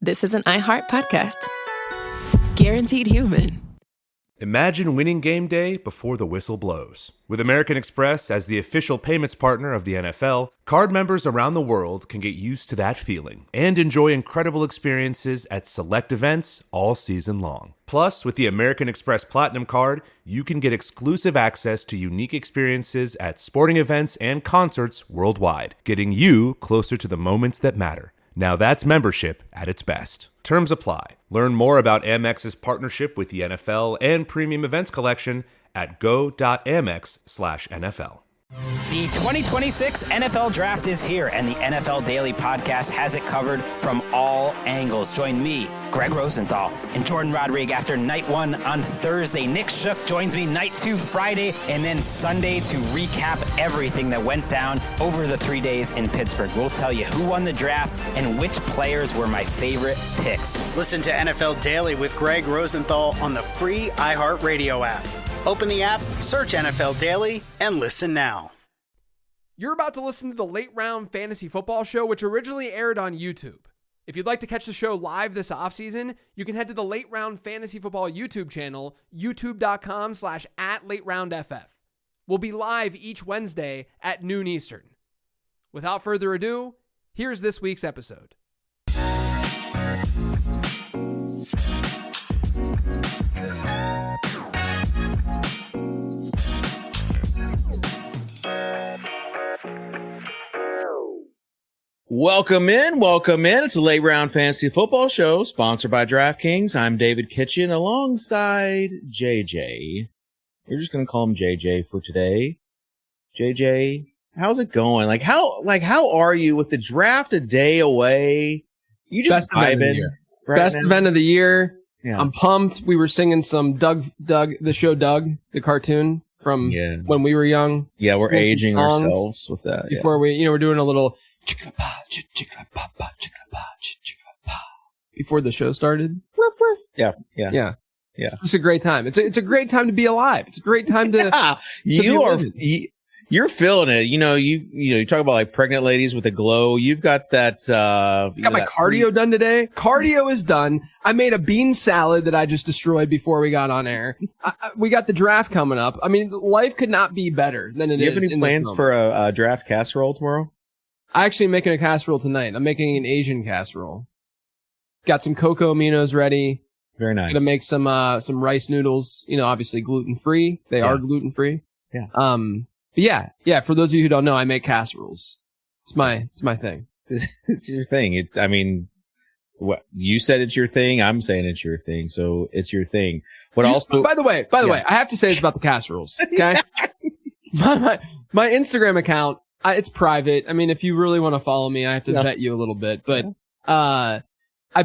this is an iHeart podcast. Guaranteed human. Imagine winning game day before the whistle blows. With American Express as the official payments partner of the NFL, card members around the world can get used to that feeling and enjoy incredible experiences at select events all season long. Plus, with the American Express Platinum Card, you can get exclusive access to unique experiences at sporting events and concerts worldwide, getting you closer to the moments that matter. Now that's membership at its best. Terms apply. Learn more about Amex's partnership with the NFL and premium events collection at go.amex/NFL. The 2026 NFL Draft is here, and the NFL Daily Podcast has it covered from all angles. Join me, Greg Rosenthal, and Jordan Rodriguez after night one on Thursday. Nick Shook joins me night two Friday, and then Sunday to recap everything that went down over the 3 days in Pittsburgh. We'll tell you who won the draft and which players were my favorite picks. Listen to NFL Daily with Greg Rosenthal on the free iHeartRadio app. Open the app, search NFL Daily, and listen now. You're about to listen to the Late Round Fantasy Football Show, which originally aired on YouTube. If you'd like to catch the show live this offseason, you can head to the Late Round Fantasy Football YouTube channel, youtube.com/@LateRoundFF. We'll be live each Wednesday at noon Eastern. Without further ado, here's this week's episode. Welcome in. It's a Late Round Fantasy Football Show sponsored by DraftKings. I'm David Kitchen alongside JJ. We're just going to call him JJ for today. JJ, how's it going? How are you with the draft a day away? You just vibing. Best event of the year. Yeah. I'm pumped. We were singing some Doug, the show Doug, the cartoon from when we were young. Yeah, we're aging ourselves with that. Before we're doing a little before the show started. Yeah. It's just a great time. It's a great time to be alive. It's a great time to. You're feeling it. You talk about like pregnant ladies with a glow. You've got that. Got my cardio done today. Cardio is done. I made a bean salad that I just destroyed before we got on air. We got the draft coming up. I mean, life could not be better than it is. Do you have any plans for a draft casserole tomorrow? I'm actually making a casserole tonight. I'm making an Asian casserole. Got some cocoa aminos ready. Very nice. Gonna make some rice noodles. Obviously gluten free. They are gluten free. Yeah. But yeah. For those of you who don't know, I make casseroles. It's my thing. It's your thing. What you said it's your thing. I'm saying it's your thing. So it's your thing. By the way, I have to say this about the casseroles. Okay. my Instagram account. It's private. I mean, if you really want to follow me, I have to vet you a little bit. But I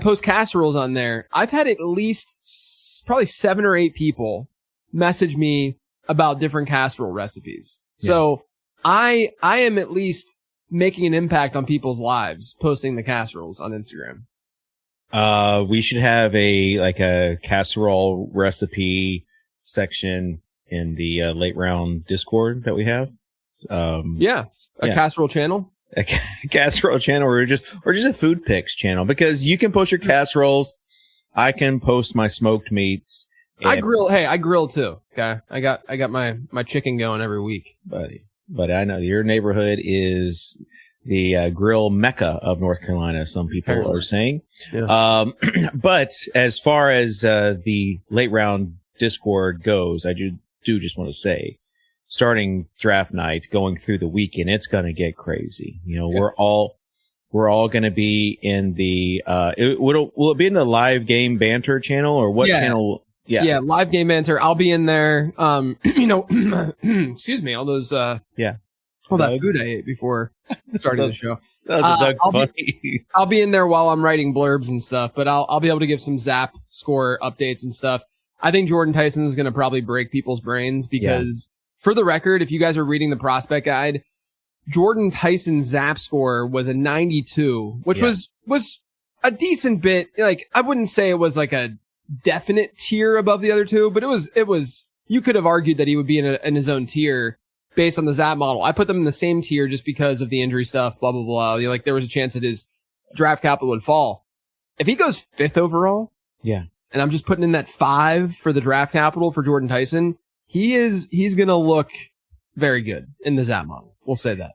post casseroles on there. I've had at least probably 7 or 8 people message me about different casserole recipes. Yeah. So I am at least making an impact on people's lives posting the casseroles on Instagram. We should have a casserole recipe section in the late round Discord that we have. Casserole channel. A casserole channel or just a food pics channel, because you can post your casseroles. I can post my smoked meats. I grill too. Okay. I got my chicken going every week. But I know your neighborhood is the grill mecca of North Carolina, some people are saying. Yeah. But as far as the late round Discord goes, I do just want to say, starting draft night, going through the weekend, it's going to get crazy. We're all going to be in the, will it be in the live game banter channel or what channel? Yeah. Live game banter. I'll be in there. Excuse me. All those, all that food I ate before starting the show. That was a Doug funny. I'll be in there while I'm writing blurbs and stuff, but I'll be able to give some Zap score updates and stuff. I think Jordan Tyson is going to probably break people's brains because, for the record, if you guys are reading the prospect guide, Jordan Tyson's Zap score was a 92, which was a decent bit. Like, I wouldn't say it was like a definite tier above the other two, but it was. You could have argued that he would be in his own tier based on the Zap model. I put them in the same tier just because of the injury stuff. Blah blah blah. Like, there was a chance that his draft capital would fall. if he goes 5th overall, yeah, and I'm just putting in that 5 for the draft capital for Jordan Tyson, he's going to look very good in the Zap model. We'll say that.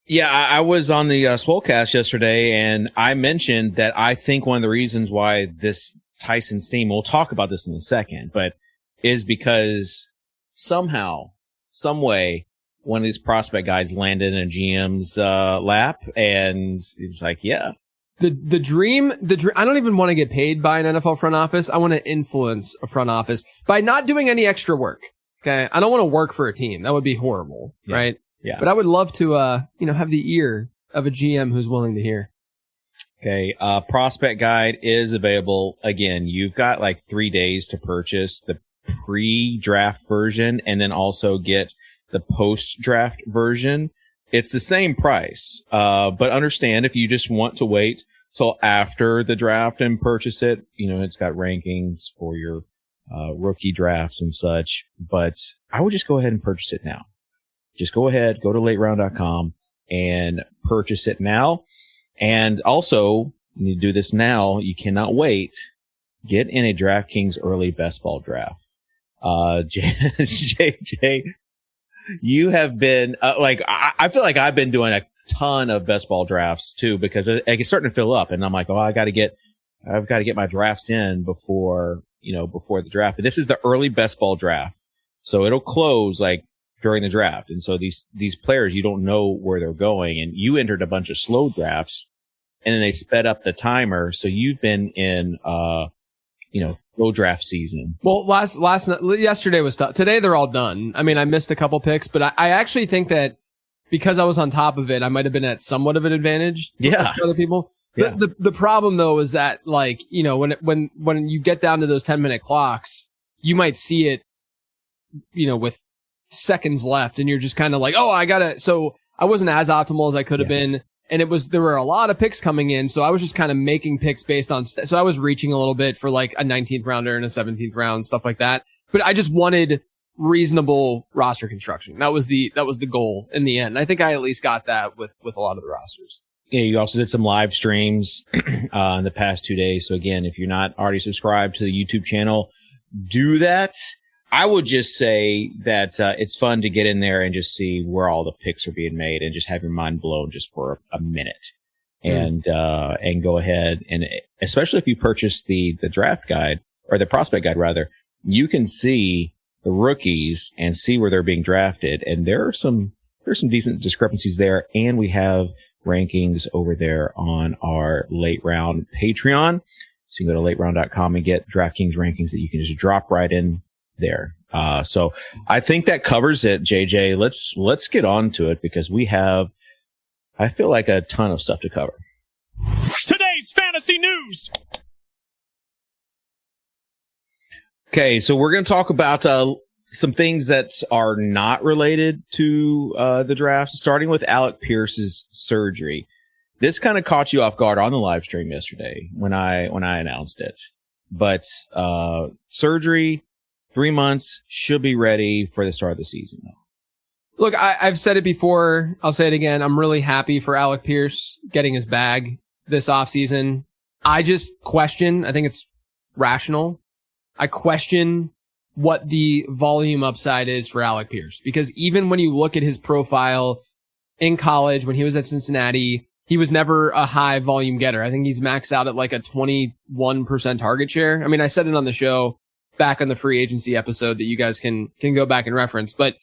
Yeah, I was on the Swolecast yesterday, and I mentioned that I think one of the reasons why this Tyson's team, we'll talk about this in a second, but is because somehow, some way, one of these prospect guys landed in a GM's lap, and it was like, yeah. The dream, I don't even want to get paid by an NFL front office. I want to influence a front office by not doing any extra work. Okay. I don't want to work for a team. That would be horrible. Yeah. Right. Yeah. But I would love to, have the ear of a GM who's willing to hear. Okay. Prospect guide is available. Again, you've got like 3 days to purchase the pre-draft version and then also get the post-draft version. It's the same price, but understand if you just want to wait till after the draft and purchase it, it's got rankings for your rookie drafts and such, but I would just go ahead and purchase it now. Just go ahead, go to lateround.com and purchase it now. And also, you need to do this now. You cannot wait. Get in a DraftKings early best ball draft. JJ, you have been, I feel like I've been doing a ton of best ball drafts too, because it's starting to fill up and I'm like, I've got to get my drafts in before the draft. But this is the early best ball draft. So it'll close like during the draft. And so these players, you don't know where they're going, and you entered a bunch of slow drafts and then they sped up the timer. So you've been in, slow draft season. Well, yesterday was tough. Today they're all done. I mean, I missed a couple picks, but I actually think that because I was on top of it, I might have been at somewhat of an advantage. Yeah. For other people. Yeah. The problem though is that when you get down to those 10-minute clocks, you might see it, with seconds left, and you're just kind of like, so I wasn't as optimal as I could have been. And there were a lot of picks coming in. So I was just kind of making picks based on, so I was reaching a little bit for like a 19th rounder and a 17th round, stuff like that. But I just wanted reasonable roster construction. That was the goal in the end. I think I at least got that with a lot of the rosters. Yeah. You also did some live streams, in the past 2 days. So again, if you're not already subscribed to the YouTube channel, do that. I would just say that it's fun to get in there and just see where all the picks are being made and just have your mind blown just for a minute and go ahead. And especially if you purchase the draft guide or the prospect guide, rather, you can see the rookies and see where they're being drafted. And there's some decent discrepancies there. And we have rankings over there on our late round Patreon. So you can go to lateround.com and get DraftKings rankings that you can just drop right in there. So I think that covers it, JJ. Let's get on to it because we have, I feel like, a ton of stuff to cover. Today's fantasy news. Okay, so we're going to talk about some things that are not related to the draft, starting with Alec Pierce's surgery. This kind of caught you off guard on the live stream yesterday when I announced it. But surgery, 3 months, should be ready for the start of the season, though. Look, I've said it before. I'll say it again. I'm really happy for Alec Pierce getting his bag this offseason. I just question, I think it's rational. I question what the volume upside is for Alec Pierce, because even when you look at his profile in college, when he was at Cincinnati, he was never a high volume getter. I think he's maxed out at like a 21% target share. I mean, I said it on the show back on the free agency episode that you guys can go back and reference, but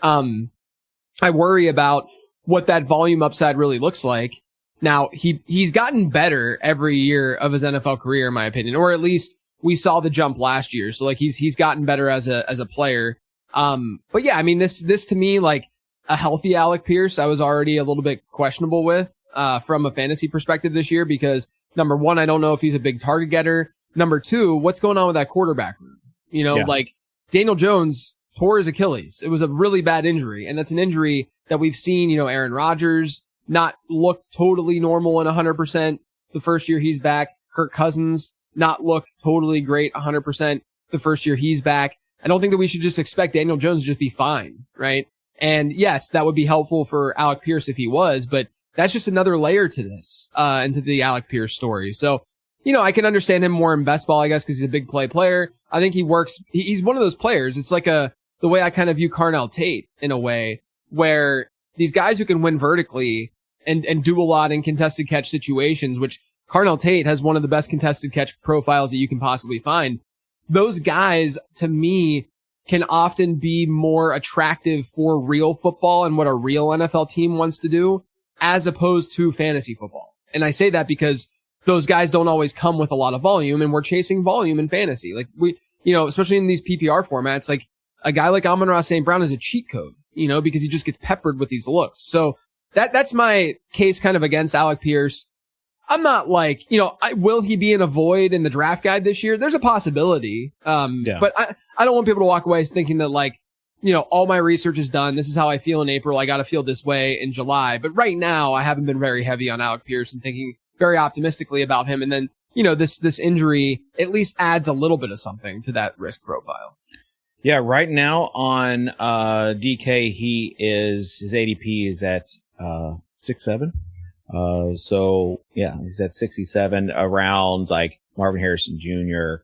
I worry about what that volume upside really looks like. Now, he's gotten better every year of his NFL career, in my opinion, or at least we saw the jump last year. So like he's gotten better as a player. But yeah, I mean, this to me, like a healthy Alec Pierce, I was already a little bit questionable with, from a fantasy perspective this year, because number one, I don't know if he's a big target getter. Number two, what's going on with that quarterback room? Like Daniel Jones tore his Achilles. It was a really bad injury. And that's an injury that we've seen, Aaron Rodgers not look totally normal and 100% the first year he's back. Kirk Cousins not look totally great 100% the first year he's back. I don't think that we should just expect Daniel Jones to just be fine, right? And yes, that would be helpful for Alec Pierce if he was, but that's just another layer to this, into the Alec Pierce story. So I can understand him more in best ball, I guess, because he's a big player. I think he works. He's one of those players. It's like the way I kind of view Carnell Tate in a way, where these guys who can win vertically and do a lot in contested catch situations, which Carnell Tate has one of the best contested catch profiles that you can possibly find. Those guys, to me, can often be more attractive for real football and what a real NFL team wants to do, as opposed to fantasy football. And I say that because those guys don't always come with a lot of volume, and we're chasing volume in fantasy. Like especially in these PPR formats, like a guy like Amon-Ra St. Brown is a cheat code, because he just gets peppered with these looks. So that's my case kind of against Alec Pierce. I'm not like, will he be in a void in the draft guide this year? There's a possibility. But I don't want people to walk away thinking that like, all my research is done. This is how I feel in April. I got to feel this way in July. But right now I haven't been very heavy on Alec Pierce and thinking very optimistically about him. And then, this injury at least adds a little bit of something to that risk profile. Yeah. Right now on, DK, his ADP is at, 6'7". So yeah, he's at 67 around like Marvin Harrison Jr.,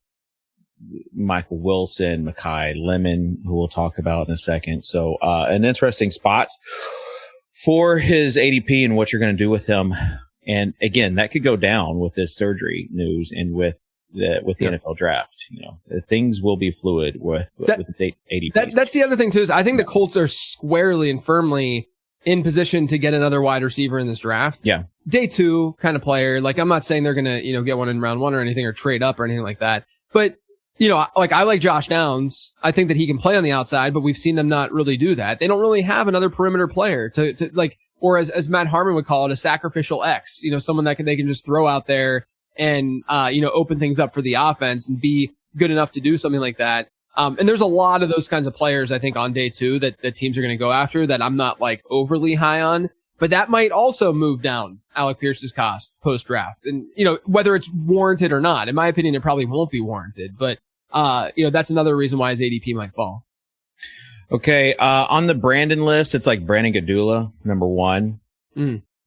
Michael Wilson, Makai Lemon, who we'll talk about in a second. So, an interesting spot for his ADP and what you're going to do with him. And again, that could go down with this surgery news and with the NFL draft. Things will be fluid with its ADP. That's the other thing too, is I think the Colts are squarely and firmly in position to get another wide receiver in this draft. Yeah. Day 2 kind of player. Like, I'm not saying they're going to, get one in round 1 or anything, or trade up or anything like that. But, I like Josh Downs. I think that he can play on the outside, but we've seen them not really do that. They don't really have another perimeter player to like, or as Matt Harmon would call it, a sacrificial X, someone that they can just throw out there and, open things up for the offense and be good enough to do something like that. And there's a lot of those kinds of players, I think, on day 2 that teams are going to go after that I'm not like overly high on, but that might also move down Alec Pierce's cost post draft. And, whether it's warranted or not, in my opinion, it probably won't be warranted, but, that's another reason why his ADP might fall. Okay. On the Brandon list, it's like Brandon Gadula, number 1,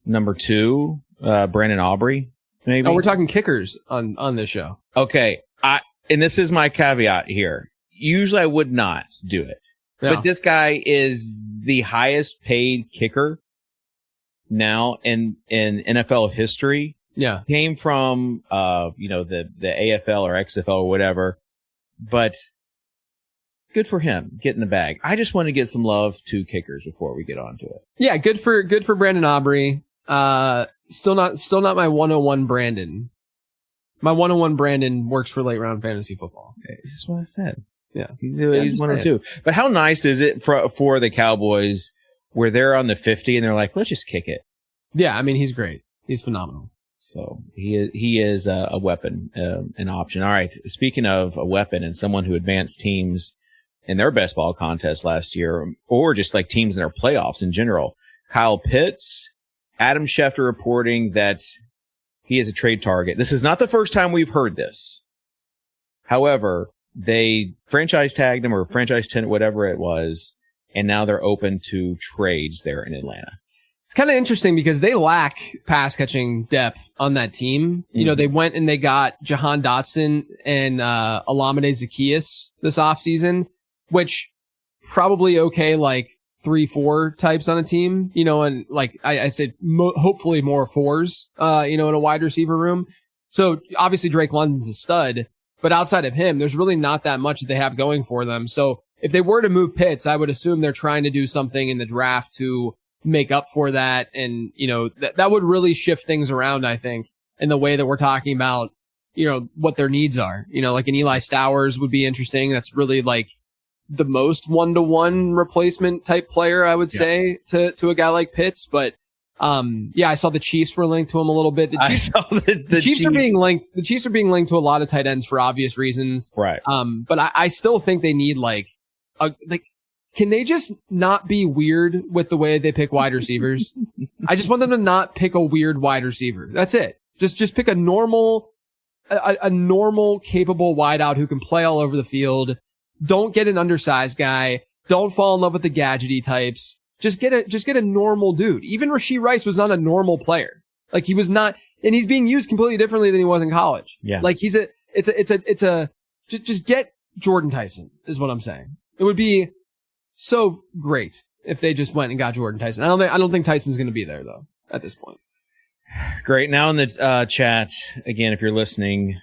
number 2, Brandon Aubrey, maybe. Oh, we're talking kickers on this show. Okay. And this is my caveat here. Usually I would not do it, but this guy is the highest paid kicker now in NFL history. Yeah. Came from, the AFL or XFL or whatever, but good for him getting the bag. I just want to get some love to kickers before we get on to it. Yeah. Good for Brandon Aubrey. Still not my 101 Brandon. My 101 Brandon works for late round fantasy football. This is what I said. Yeah. He's 1 or 2. But how nice is it for the Cowboys where they're on the 50 and they're like, let's just kick it. Yeah. I mean, he's great. He's phenomenal. So he is a weapon, an option. All right. Speaking of a weapon and someone who advanced teams in their best ball contest last year, or just like teams in their playoffs in general, Kyle Pitts, Adam Schefter reporting that he is a trade target. This is not the first time we've heard this. However, they franchise tagged him or franchise tenant, whatever it was, and now they're open to trades there in Atlanta. It's kind of interesting because they lack pass catching depth on that team. Mm-hmm. They went and they got Jahan Dotson and Olamide Zaccheaus this offseason, which probably okay, like 3-4 types on a team, and like I said, hopefully more 4s, in a wide receiver room. So obviously Drake London's a stud, but outside of him, there's really not that much that they have going for them. So if they were to move Pitts, I would assume they're trying to do something in the draft to make up for that. And, that would really shift things around, I think, in the way that we're talking about, what their needs are. Like an Eli Stowers would be interesting. That's really like the most 1-to-1 replacement type player, I would say, to a guy like Pitts. But, I saw the Chiefs were linked to him a little bit. The Chiefs are being linked. The Chiefs are being linked to a lot of tight ends for obvious reasons. Right. But I still think they need can they just not be weird with the way they pick wide receivers? I just want them to not pick a weird wide receiver. That's it. Just pick a normal capable wideout who can play all over the field. Don't get an undersized guy. Don't fall in love with the gadgety types. Just get a normal dude. Even Rashee Rice was not a normal player. Like he was not and he's being used completely differently than he was in college. Yeah. Like just get Jordan Tyson is what I'm saying. It would be so great if they just went and got Jordan Tyson. I don't think Tyson's going to be there though at this point. Great. Now in the chat, again, if you're listening,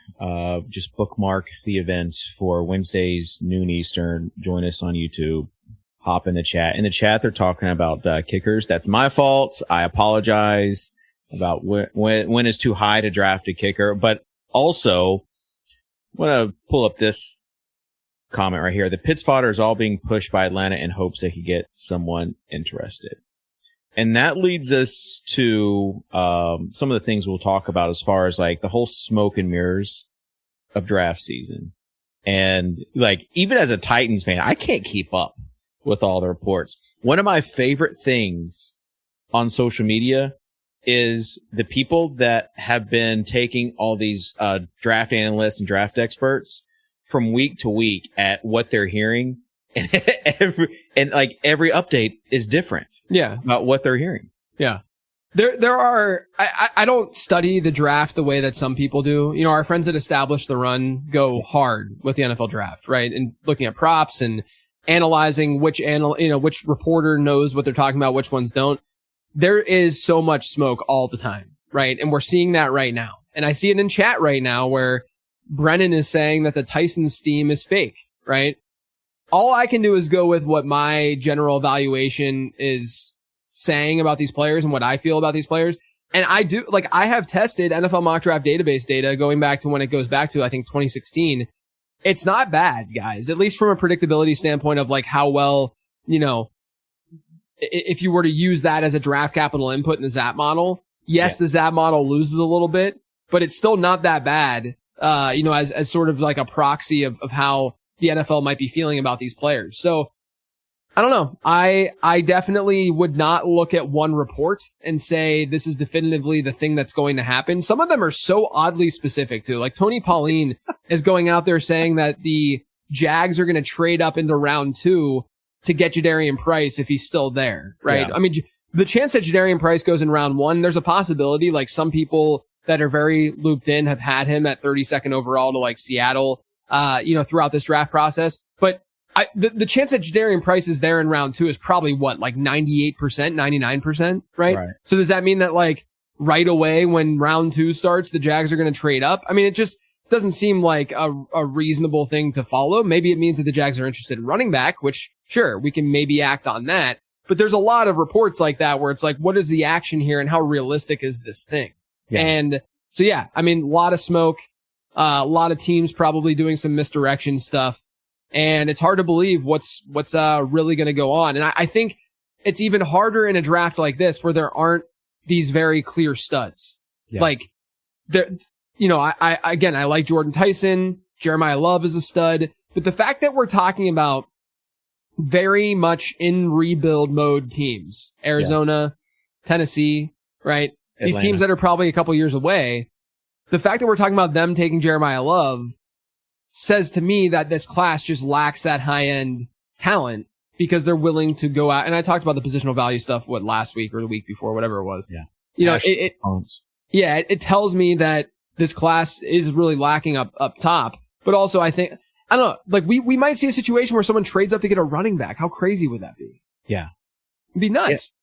just bookmark the event for Wednesdays, noon Eastern. Join us on YouTube. Hop in the chat. In the chat, they're talking about kickers. That's my fault. I apologize about when it's too high to draft a kicker. But also, I want to pull up this comment right here. The Pitts fodder is all being pushed by Atlanta in hopes they could get someone interested. And that leads us to some of the things we'll talk about as far as like the whole smoke and mirrors of draft season. And like, even as a Titans fan, I can't keep up with all the reports. One of my favorite things on social media is the people that have been taking all these draft analysts and draft experts from week to week at what they're hearing. And every update is different. Yeah. About what they're hearing. Yeah. There are, I don't study the draft the way that some people do. You know, our friends that establish the run go hard with the NFL draft, right? And looking at props and analyzing which reporter knows what they're talking about, which ones don't. There is so much smoke all the time, right? And we're seeing that right now. And I see it in chat right now where Brennan is saying that the Tyson steam is fake, right? All I can do is go with what my general evaluation is saying about these players and what I feel about these players. And I have tested NFL mock draft database data going back to when it goes back to, I think, 2016. It's not bad, guys, at least from a predictability standpoint of like how well, you know, if you were to use that as a draft capital input in the ZAP model, yes, the ZAP model loses a little bit, but it's still not that bad, as sort of like a proxy of how the NFL might be feeling about these players. So I don't know. I definitely would not look at one report and say this is definitively the thing that's going to happen. Some of them are so oddly specific too. Like Tony Pauline is going out there saying that the Jags are going to trade up into round 2 to get Jadarian Price if he's still there, right? Yeah. I mean, the chance that Jadarian Price goes in round 1, there's a possibility. Like some people that are very looped in have had him at 32nd overall to like Seattle, throughout this draft process. But the chance that Jadarian Price is there in round 2 is probably what, like 98%, 99%, right? So does that mean that like right away when round 2 starts, the Jags are going to trade up? I mean, it just doesn't seem like a reasonable thing to follow. Maybe it means that the Jags are interested in running back, which sure, we can maybe act on that. But there's a lot of reports like that where it's like, what is the action here and how realistic is this thing? Yeah. And so, yeah, I mean, a lot of smoke, a lot of teams probably doing some misdirection stuff. And it's hard to believe what's really going to go on. And I think it's even harder in a draft like this where there aren't these very clear studs. Yeah. Like there, I like Jordan Tyson. Jeremiah Love is a stud. But the fact that we're talking about very much in rebuild mode teams, Arizona, Tennessee, right? Atlanta. These teams that are probably a couple years away. The fact that we're talking about them taking Jeremiah Love says to me that this class just lacks that high-end talent because they're willing to go out. And I talked about the positional value stuff, last week or the week before, whatever it was. Yeah. It tells me that this class is really lacking up top. But also I think, I don't know, like we might see a situation where someone trades up to get a running back. How crazy would that be? Yeah. It'd be nuts. Yeah.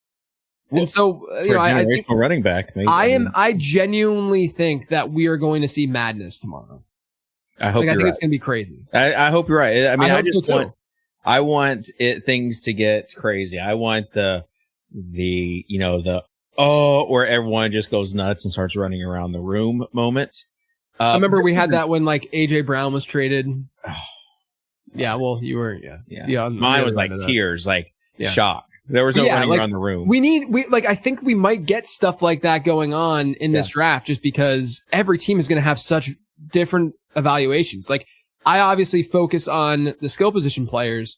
Well, and so, I think running back, maybe. I genuinely think that we are going to see madness tomorrow. I hope I think it's going to be crazy. I hope you're right. I mean, I want things to get crazy. I want the where everyone just goes nuts and starts running around the room moment. I remember we had that when like AJ Brown was traded. Yeah, well, you were, yeah. Mine was like tears, like shock. There was no running around the room. I think we might get stuff like that going on in this draft just because every team is going to have such different evaluations. Like, I obviously focus on the skill position players,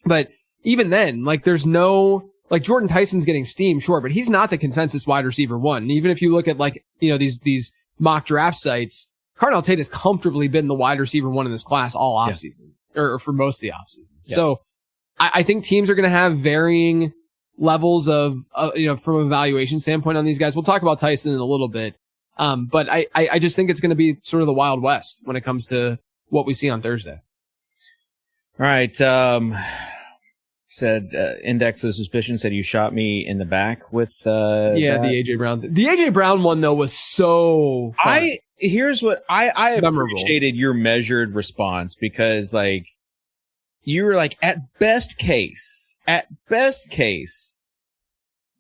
but even then, like, there's no, like, Jordan Tyson's getting steam, sure, but he's not the consensus wide receiver 1. And even if you look at, like, these mock draft sites, Cardell Tate has comfortably been the wide receiver 1 in this class all offseason, or for most of the offseason. Yeah. So, I think teams are going to have varying levels of, from an evaluation standpoint on these guys. We'll talk about Tyson in a little bit. But I just think it's going to be sort of the Wild West when it comes to what we see on Thursday. All right. Said index of suspicion said you shot me in the back with the AJ Brown. The AJ Brown one though was so fun. Here's what I appreciated your measured response, because like you were like at best case,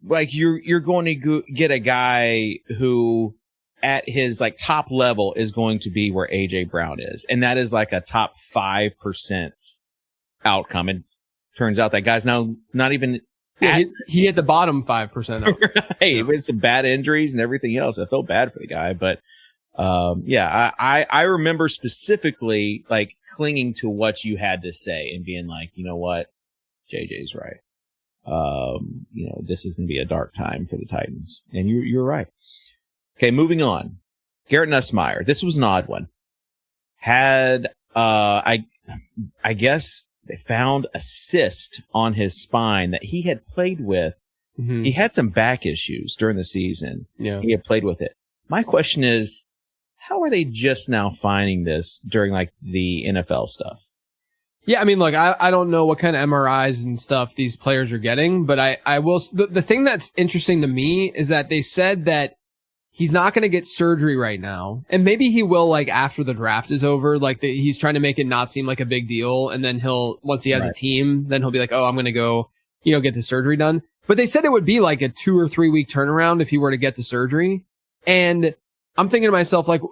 like you're going to get a guy who at his like top level is going to be where AJ Brown is, and that is like a top 5% outcome. And turns out that guy's now not even he hit the bottom 5%. Right, with some bad injuries and everything else. I felt bad for the guy, but I remember specifically like clinging to what you had to say and being like, you know what, JJ's right. This is going to be a dark time for the Titans, and you're right. Okay, moving on. Garrett Nussmeier. This was an odd one. Had I guess they found a cyst on his spine that he had played with. Mm-hmm. He had some back issues during the season. Yeah, he had played with it. My question is, how are they just now finding this during like the NFL stuff? Yeah, I mean, look, I don't know what kind of MRIs and stuff these players are getting, but I will. The thing that's interesting to me is that they said that he's not going to get surgery right now, and maybe he will like after the draft is over. Like he's trying to make it not seem like a big deal, and then once he has a team, then he'll be like, oh, I'm going to go, get the surgery done. But they said it would be like a 2 or 3 week turnaround if he were to get the surgery, and I'm thinking to myself, like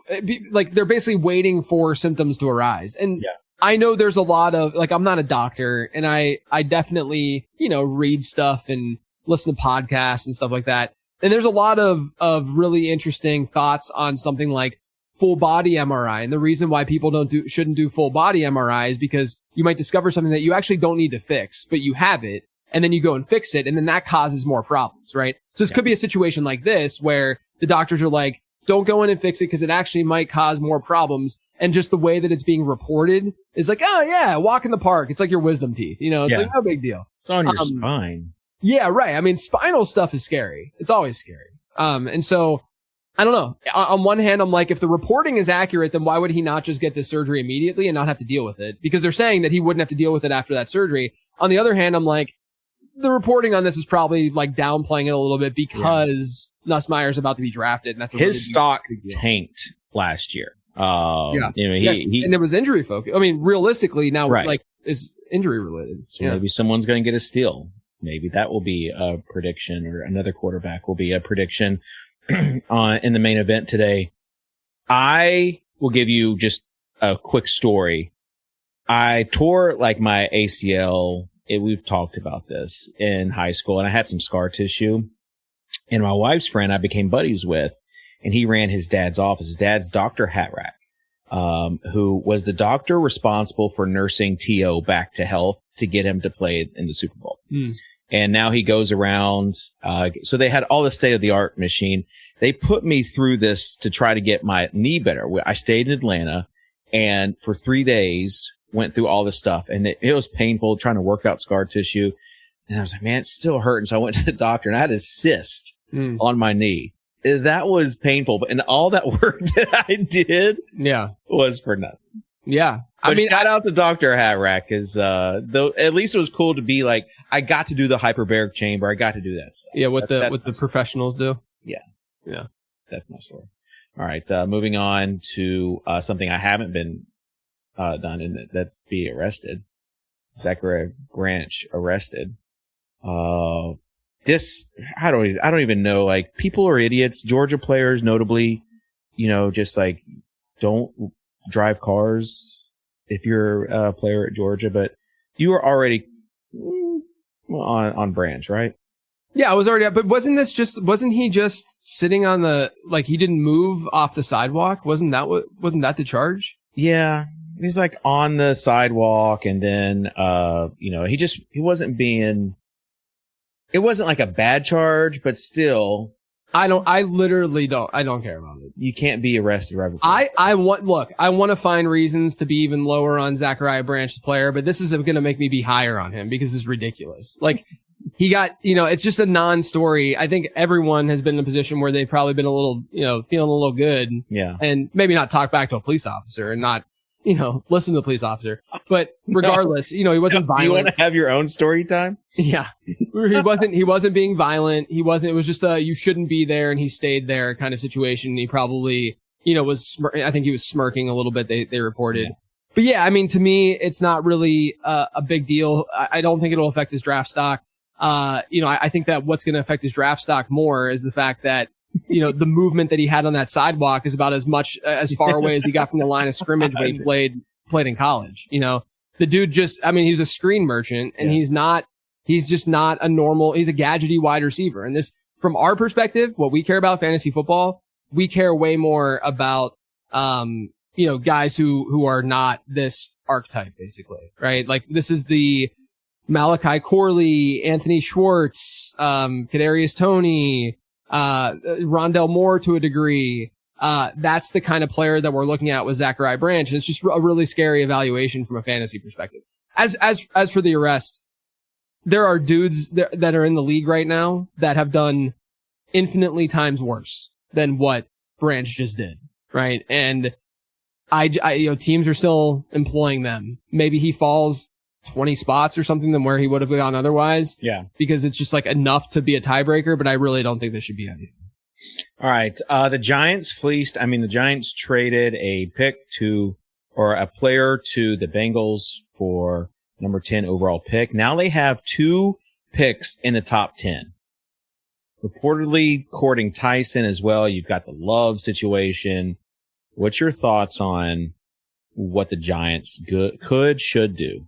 they're basically waiting for symptoms to arise. And I know there's a lot of, like, I'm not a doctor, and I definitely, read stuff and listen to podcasts and stuff like that. And there's a lot of really interesting thoughts on something like full body MRI. And the reason why people shouldn't do full body MRI is because you might discover something that you actually don't need to fix, but you have it, and then you go and fix it, and then that causes more problems, right? So this could be a situation like this where the doctors are like, don't go in and fix it because it actually might cause more problems. And just the way that it's being reported is like, oh yeah, walk in the park. It's like your wisdom teeth. It's like no big deal. It's on your spine. Yeah, right. I mean, spinal stuff is scary. It's always scary. And so I don't know. On one hand, I'm like, if the reporting is accurate, then why would he not just get this surgery immediately and not have to deal with it? Because they're saying that he wouldn't have to deal with it after that surgery. On the other hand, I'm like, the reporting on this is probably like downplaying it a little bit because Nussmeier's about to be drafted, and that's his stock tanked last year. And there was injury focus. I mean, realistically, now like is injury related. So maybe someone's going to get a steal. Maybe that will be a prediction, or another quarterback will be a prediction in the main event today. I will give you just a quick story. I tore like my ACL. We've talked about this in high school, and I had some scar tissue. And my wife's friend I became buddies with, and he ran his dad's office. His dad's Dr. Hatrack, who was the doctor responsible for nursing T.O. back to health to get him to play in the Super Bowl. And now he goes around. So they had all the state-of-the-art machine. They put me through this to try to get my knee better. I stayed in Atlanta, and for 3 days went through all this stuff, and it was painful trying to work out scar tissue. And I was like, man, it's still hurting. So I went to the doctor, and I had a cyst on my knee. That was painful, and all that work that I did was for nothing. Yeah. But I mean, shout out to Dr. Hatrack, because though at least it was cool to be like, I got to do the hyperbaric chamber. I got to do that stuff. Yeah, what the professionals do. Yeah. Yeah. That's my story. All right, moving on to something I haven't been done, and that's be arrested. Zachary Branch arrested. This, I don't even know, like, people are idiots. Georgia players, notably, just like, don't drive cars if you're a player at Georgia, but you were already on Branch, right? Yeah, I was already, but wasn't he just sitting on he didn't move off the sidewalk? Wasn't that the charge? Yeah. He's like on the sidewalk, and then, he wasn't being, it wasn't like a bad charge, but still. I don't care about it. You can't be arrested right before. I want to find reasons to be even lower on Zachariah Branch, the player, but this is going to make me be higher on him because it's ridiculous. Like, he got, it's just a non-story. I think everyone has been in a position where they've probably been a little, feeling a little good. Yeah. And maybe not talk back to a police officer and not, listen to the police officer. But regardless, he wasn't violent. Do you want to have your own story time? Yeah. He wasn't being violent. It was just you shouldn't be there, and he stayed there kind of situation. He probably, I think he was smirking a little bit, they reported. Yeah. But yeah, I mean, to me, it's not really a big deal. I don't think it'll affect his draft stock. I think that what's going to affect his draft stock more is the fact that, the movement that he had on that sidewalk is about as far away as he got from the line of scrimmage when he played in college. The dude he was a screen merchant, and he's just not he's a gadgety wide receiver. And this, from our perspective, what we care about fantasy football, we care way more about, guys who are not this archetype, basically, right? Like, this is the Malachi Corley, Anthony Schwartz, Kadarius Toney, Rondell Moore to a degree. That's the kind of player that we're looking at with Zachariah Branch. And it's just a really scary evaluation from a fantasy perspective. As for the arrest, there are dudes that are in the league right now that have done infinitely times worse than what Branch just did. Right. And teams are still employing them. Maybe he falls 20 spots or something than where he would have gone otherwise. Yeah. Because it's just like enough to be a tiebreaker, but I really don't think there should be anything. All right. The Giants the Giants traded a player to the Bengals for number 10 overall pick. Now they have 2 picks in the top 10. Reportedly courting Tyson as well. You've got the Love situation. What's your thoughts on what the Giants should do?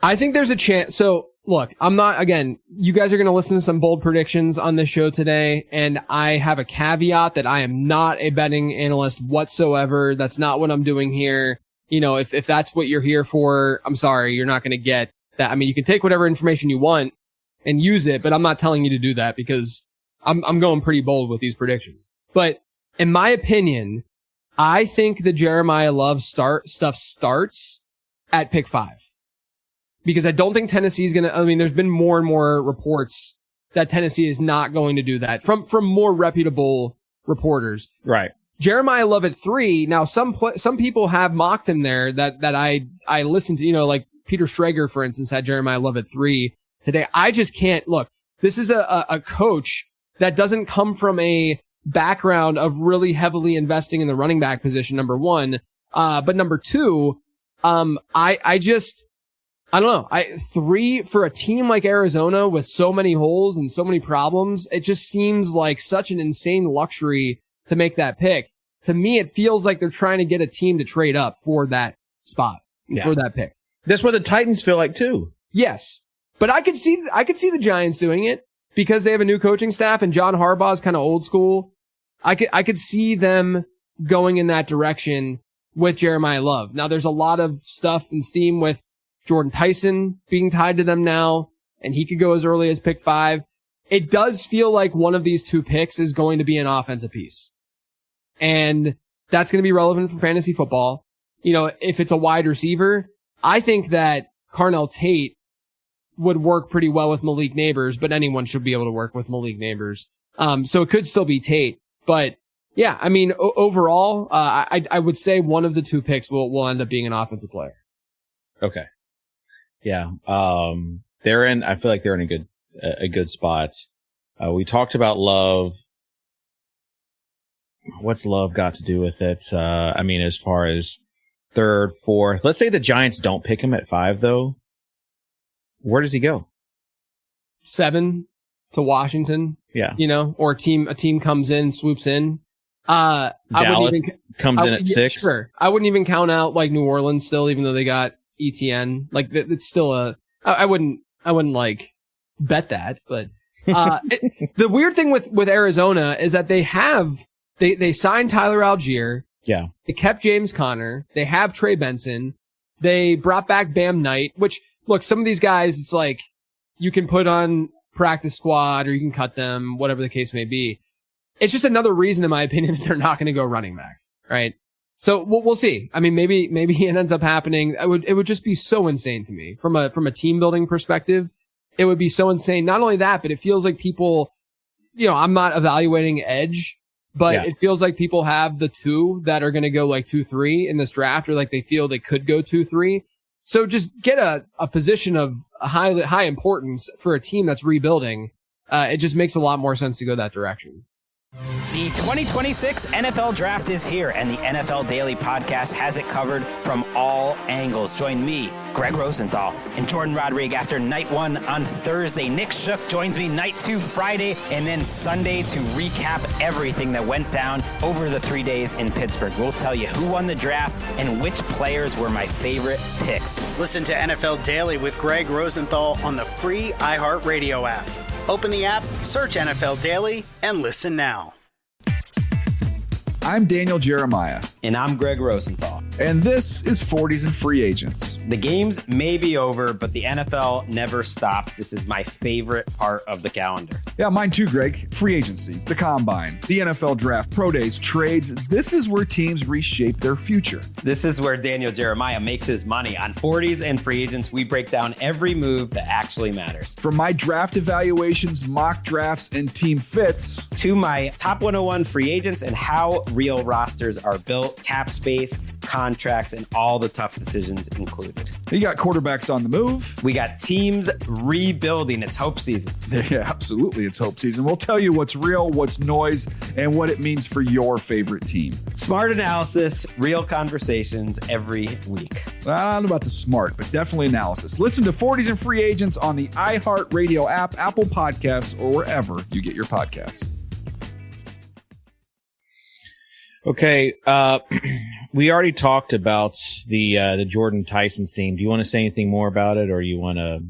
I think there's a chance. So look, you guys are going to listen to some bold predictions on this show today. And I have a caveat that I am not a betting analyst whatsoever. That's not what I'm doing here. If that's what you're here for, I'm sorry, you're not going to get that. I mean, you can take whatever information you want and use it, but I'm not telling you to do that because I'm going pretty bold with these predictions. But in my opinion, I think the Jeremiah Love stuff starts at pick 5. Because I don't think Tennessee's there's been more and more reports that Tennessee is not going to do that from more reputable reporters. Right. Jeremiah Love at 3. Now, some people have mocked him there that I listened to, like Peter Schrager, for instance, had Jeremiah Love at 3 today. I just can't look. This is a coach that doesn't come from a background of really heavily investing in the running back position, number 1. But number 2, I don't know. 3 for a team like Arizona with so many holes and so many problems, it just seems like such an insane luxury to make that pick. To me, it feels like they're trying to get a team to trade up for that spot, for that pick. That's what the Titans feel like too. Yes. But I could see the Giants doing it because they have a new coaching staff and John Harbaugh is kind of old school. I could see them going in that direction with Jeremiah Love. Now there's a lot of stuff and steam with Jordan Tyson being tied to them now, and he could go as early as pick 5. It does feel like one of these 2 picks is going to be an offensive piece. And that's going to be relevant for fantasy football. If it's a wide receiver, I think that Carnell Tate would work pretty well with Malik Neighbors, but anyone should be able to work with Malik Neighbors. So it could still be Tate, but yeah, I mean, overall, I would say one of the 2 picks will end up being an offensive player. Okay. Yeah. I feel like they're in a good spot. We talked about Love. What's Love got to do with it? As far as 3rd, 4th, let's say the Giants don't pick him at 5 though. Where does he go? 7 to Washington. Yeah. Or a team comes in, swoops in. Dallas comes in at 6. Sure. I wouldn't even count out like New Orleans still, even though they got ETN. Like it's still I wouldn't like bet that, but the weird thing with Arizona is that they signed Tyler Algier. Yeah. They kept James Conner. They have Trey Benson. They brought back Bam Knight, which look, some of these guys, it's like you can put on practice squad or you can cut them, whatever the case may be. It's just another reason, in my opinion, that they're not going to go running back. Right. So we'll see. I mean, maybe it ends up happening. It would just be so insane to me from a team building perspective. it would be so insane. Not only that, but it feels like people, I'm not evaluating edge, but it feels like people have the two that are going to go like 2-3 in this draft, or like they feel they could go 2-3. So just get a position of a high importance for a team that's rebuilding. It just makes a lot more sense to go that direction. The 2026 NFL Draft is here, and the NFL Daily Podcast has it covered from all angles. Join me, Greg Rosenthal, and Jordan Rodriguez after night 1 on Thursday. Nick Shook joins me night 2 Friday, and then Sunday to recap everything that went down over the 3 days in Pittsburgh. We'll tell you who won the draft and which players were my favorite picks. Listen to NFL Daily with Greg Rosenthal on the free iHeartRadio app. Open the app, search NFL Daily, and listen now. I'm Daniel Jeremiah. And I'm Greg Rosenthal. And this is 40s and Free Agents. The games may be over, but the NFL never stops. This is my favorite part of the calendar. Yeah, mine too, Greg. Free agency, the combine, the NFL draft, pro days, trades. This is where teams reshape their future. This is where Daniel Jeremiah makes his money. On 40s and Free Agents, we break down every move that actually matters. From my draft evaluations, mock drafts, and team fits, to my top 101 free agents and how real rosters are built, cap space, contracts, and all the tough decisions included. You got quarterbacks on the move. We got teams rebuilding. It's hope season. Yeah, absolutely. It's hope season. We'll tell you what's real, what's noise, and what it means for your favorite team. Smart analysis, real conversations every week. I don't know about the smart, but definitely analysis. Listen to 40s and Free Agents on the iHeartRadio app, Apple Podcasts, or wherever you get your podcasts. Okay, we already talked about the Jordan Tyson's team. Do you want to say anything more about it, or you want to?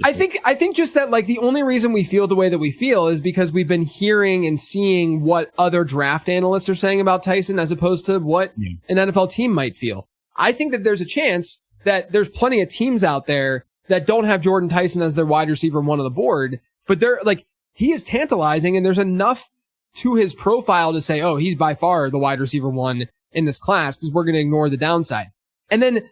I think just that, like, the only reason we feel the way that we feel is because we've been hearing and seeing what other draft analysts are saying about Tyson, as opposed to what an NFL team might feel. I think that there's a chance that there's plenty of teams out there that don't have Jordan Tyson as their wide receiver 1 on the board, but they're like, he is tantalizing, and there's enough to his profile to say, oh, he's by far the wide receiver 1 in this class, because we're going to ignore the downside. And then,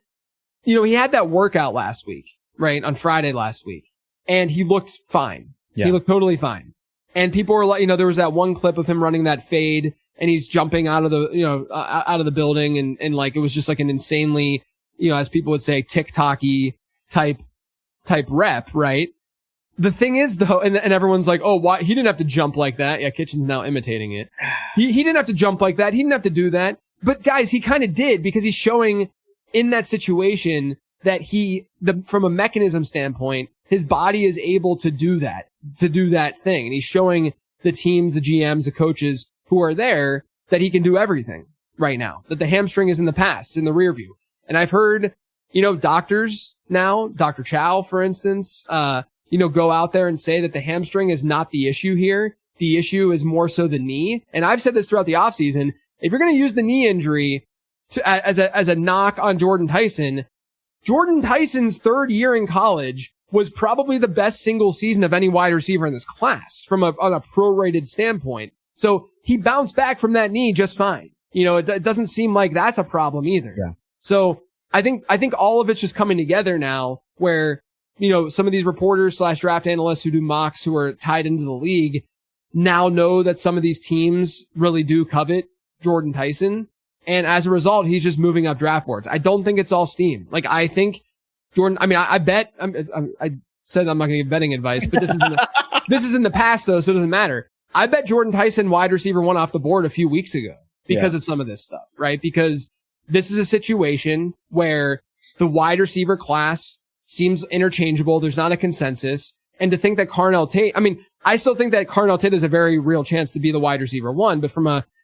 he had that workout last week, right? On Friday last week, and he looked fine. Yeah. He looked totally fine. And people were like, there was that one clip of him running that fade, and he's jumping out of the, out of the building, and like, it was just like an insanely, as people would say, TikTok-y type rep, right? The thing is, though, and everyone's like, oh, why? He didn't have to jump like that. Yeah, Kitchen's now imitating it. He didn't have to jump like that. He didn't have to do that. But guys, he kind of did, because he's showing in that situation that from a mechanism standpoint, his body is able to do that thing. And he's showing the teams, the GMs, the coaches who are there that he can do everything right now, that the hamstring is in the past, in the rear view. And I've heard, doctors now, Dr. Chow, for instance, go out there and say that the hamstring is not the issue here. The issue is more so the knee. And I've said this throughout the offseason. If you're going to use the knee injury as a knock on Jordan Tyson's 3rd year in college was probably the best single season of any wide receiver in this class on a prorated standpoint. So he bounced back from that knee just fine. It doesn't seem like that's a problem either. Yeah. So I think all of it's just coming together now, where some of these reporters / draft analysts who do mocks, who are tied into the league, now know that some of these teams really do covet Jordan Tyson. And as a result, he's just moving up draft boards. I don't think it's all steam. Like, I think Jordan, I bet, I said I'm not going to give betting advice, but this is in the past though, so it doesn't matter. I bet Jordan Tyson wide receiver 1 off the board a few weeks ago because of some of this stuff, right? Because this is a situation where the wide receiver class seems interchangeable. There's not a consensus. And to think that Carnell Tate, I still think that Carnell Tate has a very real chance to be the wide receiver 1, but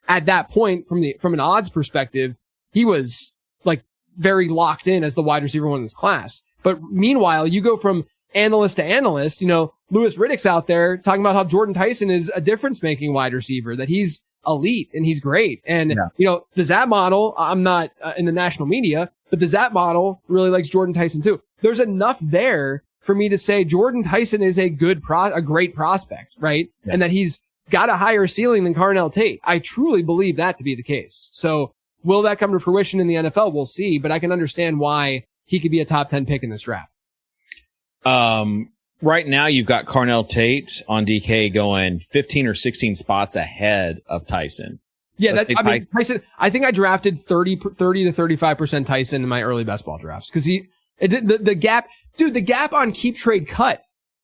at that point, from an odds perspective, he was like very locked in as the wide receiver 1 in this class. But meanwhile, you go from analyst to analyst, Louis Riddick's out there talking about how Jordan Tyson is a difference making wide receiver, that he's elite and he's great. And, the Zap model, I'm not in the national media, but the Zap model really likes Jordan Tyson too. There's enough there for me to say Jordan Tyson is a great prospect, right? Yeah. And that he's got a higher ceiling than Carnell Tate. I truly believe that to be the case. So will that come to fruition in the NFL? We'll see, but I can understand why he could be a top 10 pick in this draft. right now you've got Carnell Tate on DK going 15 or 16 spots ahead of Tyson. Yeah, Tyson, I think I drafted 30 to 35% Tyson in my early best ball drafts because the gap on keep trade cut.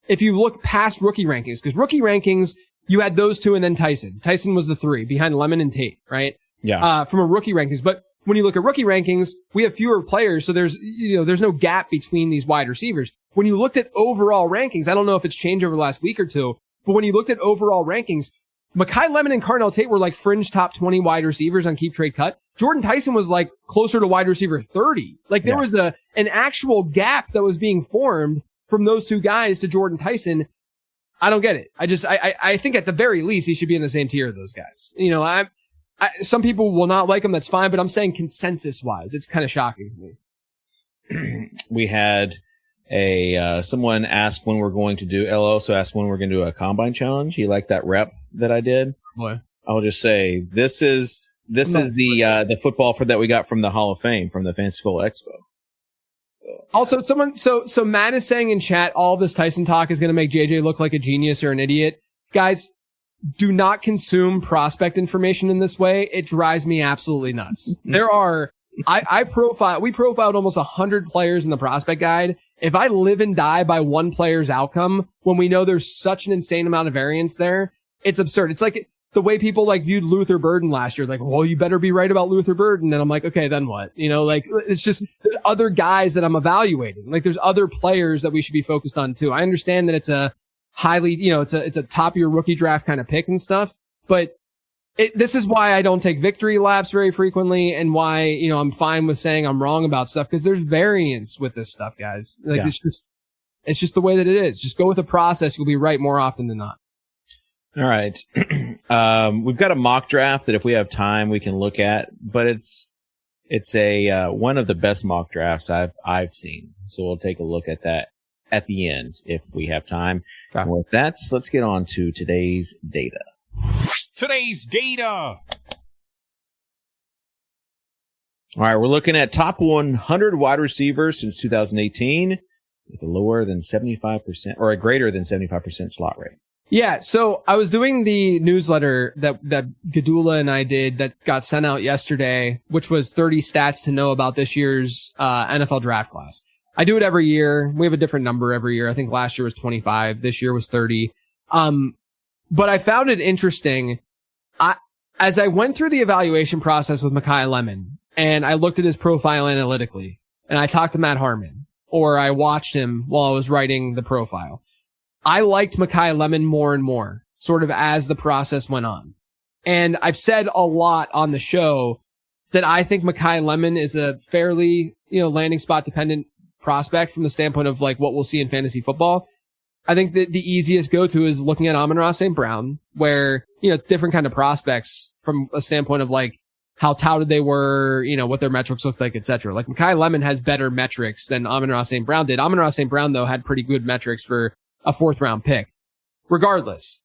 If you look past rookie rankings, because rookie rankings, you had those two and then Tyson. Tyson was the 3 behind Lemon and Tate, right? Yeah. From a rookie rankings. But when you look at rookie rankings, we have fewer players. So there's no gap between these wide receivers. When you looked at overall rankings, I don't know if it's changed over the last week or two, but when you looked at overall rankings, Makai Lemon and Carnell Tate were like fringe top 20 wide receivers on keep trade cut. Jordan Tyson was like closer to wide receiver 30. Like there was an actual gap that was being formed from those two guys to Jordan Tyson. I don't get it. I think at the very least he should be in the same tier of those guys. Some people will not like him. That's fine. But I'm saying consensus wise, it's kind of shocking to me. We had someone asked when we're going to do, also asked when we're going to do a combine challenge. He liked that rep that I did. Boy, I'll just say this is the football that we got from the Hall of Fame from the Fantasy Football Expo. Also, so Matt is saying in chat, all this Tyson talk is going to make JJ look like a genius or an idiot. Guys, do not consume prospect information in this way. It drives me absolutely nuts. We profiled almost 100 players in the prospect guide. If I live and die by one player's outcome, when we know there's such an insane amount of variance there, it's absurd. It's like the way people like viewed Luther Burden last year, like, well, you better be right about Luther Burden. And I'm like, okay, then what? It's just, there's other guys that I'm evaluating. Like there's other players that we should be focused on too. I understand that it's a highly, it's a top of your rookie draft kind of pick and stuff, but this is why I don't take victory laps very frequently and why, I'm fine with saying I'm wrong about stuff because there's variance with this stuff, guys. It's just the way that it is. Just go with the process. You'll be right more often than not. All right. We've got a mock draft that if we have time, we can look at, but it's one of the best mock drafts I've seen. So we'll take a look at that at the end if we have time. And with that, let's get on to today's data. Today's data. All right. We're looking at top 100 wide receivers since 2018 with a lower than 75% or a greater than 75% slot rate. Yeah, so I was doing the newsletter that Gadula and I did that got sent out yesterday, which was 30 stats to know about this year's NFL draft class. I do it every year. We have a different number every year. I think last year was 25. This year was 30. But I found it interesting. As I went through the evaluation process with Makai Lemon and I looked at his profile analytically and I talked to Matt Harmon or I watched him while I was writing the profile, I liked Makai Lemon more and more, sort of as the process went on. And I've said a lot on the show that I think Makai Lemon is a fairly, landing spot dependent prospect from the standpoint of like what we'll see in fantasy football. I think that the easiest go-to is looking at Amon-Ra St. Brown, where, different kind of prospects from a standpoint of like how touted they were, what their metrics looked like, etc. Like Makai Lemon has better metrics than Amon-Ra St. Brown did. Amon-Ra St. Brown, though, had pretty good metrics for a 4th round pick. Regardless,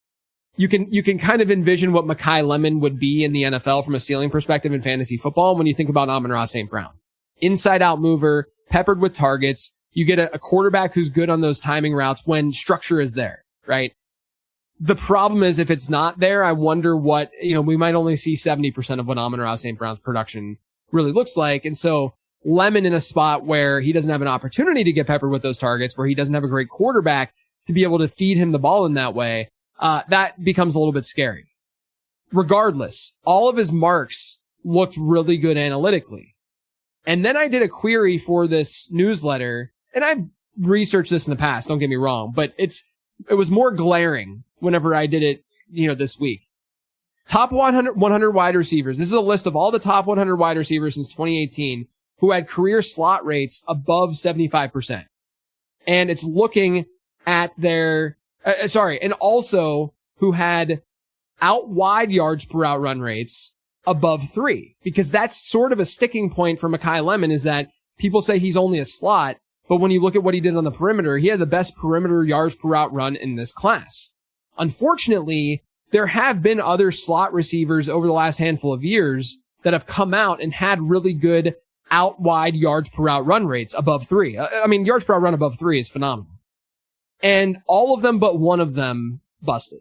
you can kind of envision what Makai Lemon would be in the NFL from a ceiling perspective in fantasy football when you think about Amon-Ra St. Brown. Inside out mover, peppered with targets. You get a quarterback who's good on those timing routes when structure is there, right? The problem is if it's not there, I wonder what, we might only see 70% of what Amon-Ra St. Brown's production really looks like. And so Lemon in a spot where he doesn't have an opportunity to get peppered with those targets, where he doesn't have a great quarterback to be able to feed him the ball in that way, that becomes a little bit scary. Regardless, all of his marks looked really good analytically. And then I did a query for this newsletter, and I've researched this in the past, don't get me wrong, but it was more glaring whenever I did it, this week. Top 100 wide receivers. This is a list of all the top 100 wide receivers since 2018 who had career slot rates above 75%. And it's looking at their, and also who had out wide yards per route run rates above 3, because that's sort of a sticking point for Makai Lemon is that people say he's only a slot, but when you look at what he did on the perimeter, he had the best perimeter yards per route run in this class. Unfortunately, there have been other slot receivers over the last handful of years that have come out and had really good out wide yards per route run rates above 3. Yards per route run above 3 is phenomenal. And all of them but one of them busted.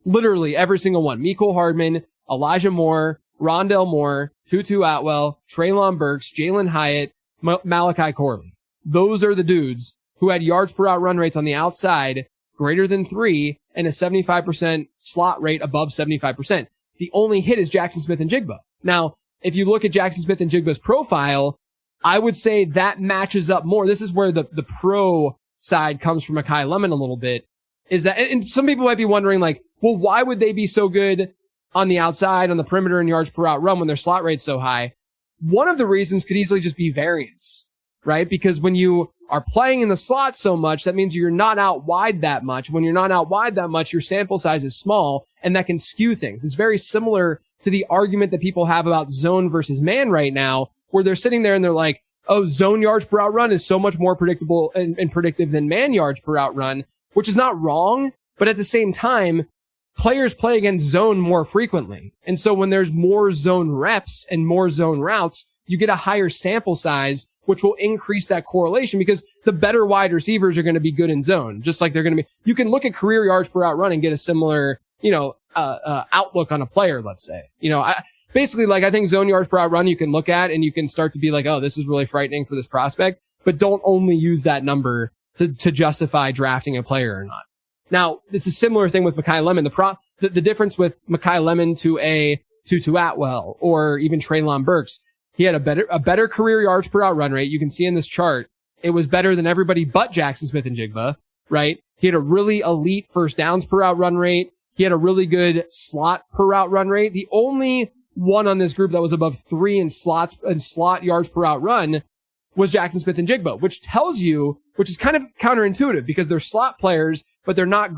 Literally every single one. Mecole Hardman, Elijah Moore, Rondale Moore, Tutu Atwell, Treylon Burks, Jalen Hyatt, Malachi Corley. Those are the dudes who had yards per route run rates on the outside greater than 3 and a 75% slot rate above 75%. The only hit is Jackson Smith-Njigba. Now, if you look at Jackson Smith-Njigba's profile, I would say that matches up more. This is where the pro side comes from Makai Lemon a little bit, is that, and some people might be wondering like, well, why would they be so good on the outside, on the perimeter and yards per route run when their slot rate's so high? One of the reasons could easily just be variance, right? Because when you are playing in the slot so much, that means you're not out wide that much. When you're not out wide that much, your sample size is small, and that can skew things. It's very similar to the argument that people have about zone versus man right now, where they're sitting there and they're like, oh, zone yards per route run is so much more predictable and predictive than man yards per route run, which is not wrong. But at the same time, players play against zone more frequently. And so when there's more zone reps and more zone routes, you get a higher sample size, which will increase that correlation because the better wide receivers are going to be good in zone. Just like they're going to be, you can look at career yards per route run and get a similar, outlook on a player, let's say. Basically, like, I think zone yards per route run you can look at and you can start to be like, oh, this is really frightening for this prospect, but don't only use that number to justify drafting a player or not. Now, it's a similar thing with Makai Lemon. The difference with Makai Lemon to a Tutu Atwell or even Treylon Burks, he had a better career yards per route run rate. You can see in this chart, it was better than everybody but Jackson Smith-Njigba, right? He had a really elite first downs per route run rate. He had a really good slot per route run rate. The only one on this group that was above 3 in slot yards per route run was Jackson Smith-Njigba, which tells you, which is kind of counterintuitive because they're slot players, but they're not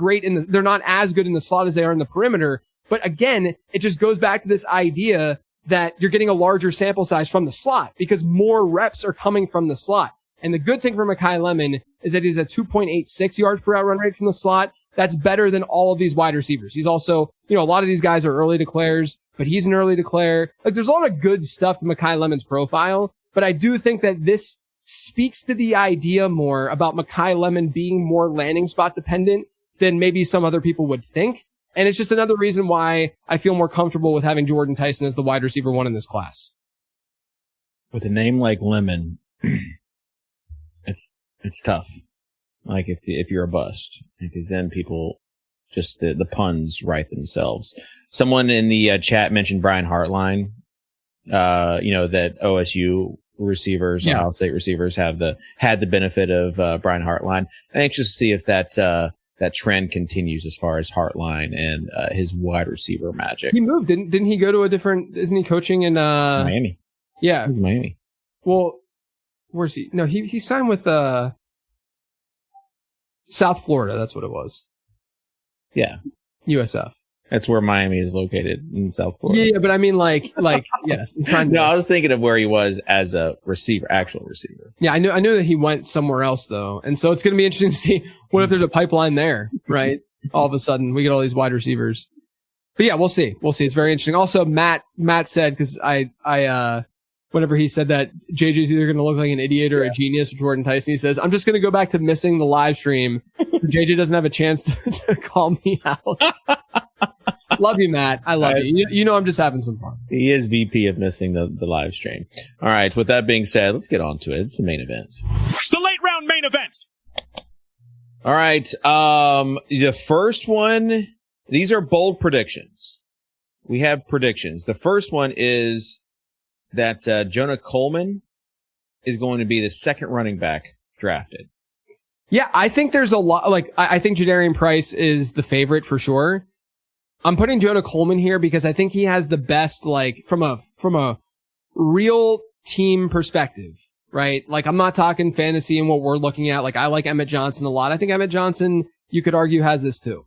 they're not as good in the slot as they are in the perimeter. But again, it just goes back to this idea that you're getting a larger sample size from the slot because more reps are coming from the slot. And the good thing for Makai Lemon is that he's a 2.86 yards per route run rate from the slot. That's better than all of these wide receivers. He's also, a lot of these guys are early declares, but he's an early declare. Like, there's a lot of good stuff to Makai Lemon's profile, but I do think that this speaks to the idea more about Makai Lemon being more landing spot dependent than maybe some other people would think. And it's just another reason why I feel more comfortable with having Jordan Tyson as the wide receiver 1 in this class. With a name like Lemon, it's tough. Like if you're a bust, because then people just the puns write themselves. Someone in the chat mentioned Brian Hartline. That OSU receivers, Ohio State receivers had the benefit of Brian Hartline. I'm anxious to see if that trend continues as far as Hartline and his wide receiver magic. He moved, didn't he go to a different? Isn't he coaching in Miami? Yeah, he's Miami. Well, where's he? No, he signed with South Florida. That's what it was. Yeah, USF. That's where Miami is located, in South Florida. Yeah, but I mean, like, yes. No, I was thinking of where he was as a receiver, actual receiver. Yeah, I knew that he went somewhere else though, and so it's going to be interesting to see what if there's a pipeline there, right? All of a sudden, we get all these wide receivers. But yeah, we'll see. It's very interesting. Also, Matt said, because I whenever he said that JJ's either going to look like an idiot or a genius with Jordan Tyson, he says, I'm just going to go back to missing the live stream so JJ doesn't have a chance to call me out. Love you, Matt. I love you. I'm just having some fun. He is VP of missing the live stream. All right. With that being said, let's get on to it. It's the main event. The late round main event. All right. The first one, these are bold predictions. We have predictions. The first one is that Jonah Coleman is going to be the second running back drafted. Yeah, I think there's a lot. Like, I think Jadarian Price is the favorite for sure. I'm putting Jonah Coleman here because I think he has the best, like, from a real team perspective, right? Like, I'm not talking fantasy and what we're looking at. Like, I like Emmett Johnson a lot. I think Emmett Johnson, you could argue, has this too.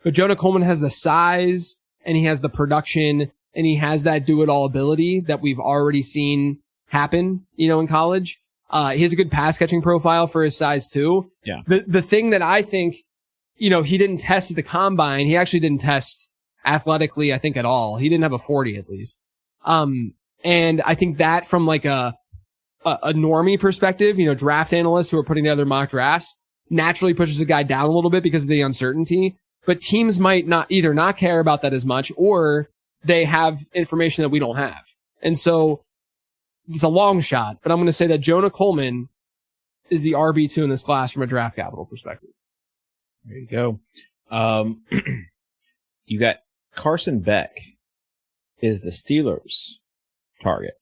But Jonah Coleman has the size and he has the production and he has that do-it-all ability that we've already seen happen, in college. He has a good pass catching profile for his size too. Yeah. The thing that I think, he didn't test at the combine. He actually didn't test athletically, I think, at all. He didn't have a 40 at least. And I think that from like a normie perspective, draft analysts who are putting together mock drafts, naturally pushes a guy down a little bit because of the uncertainty, but teams might not care about that as much, or they have information that we don't have. And so it's a long shot, but I'm going to say that Jonah Coleman is the RB2 in this class from a draft capital perspective. There you go. You got Carson Beck is the Steelers' target.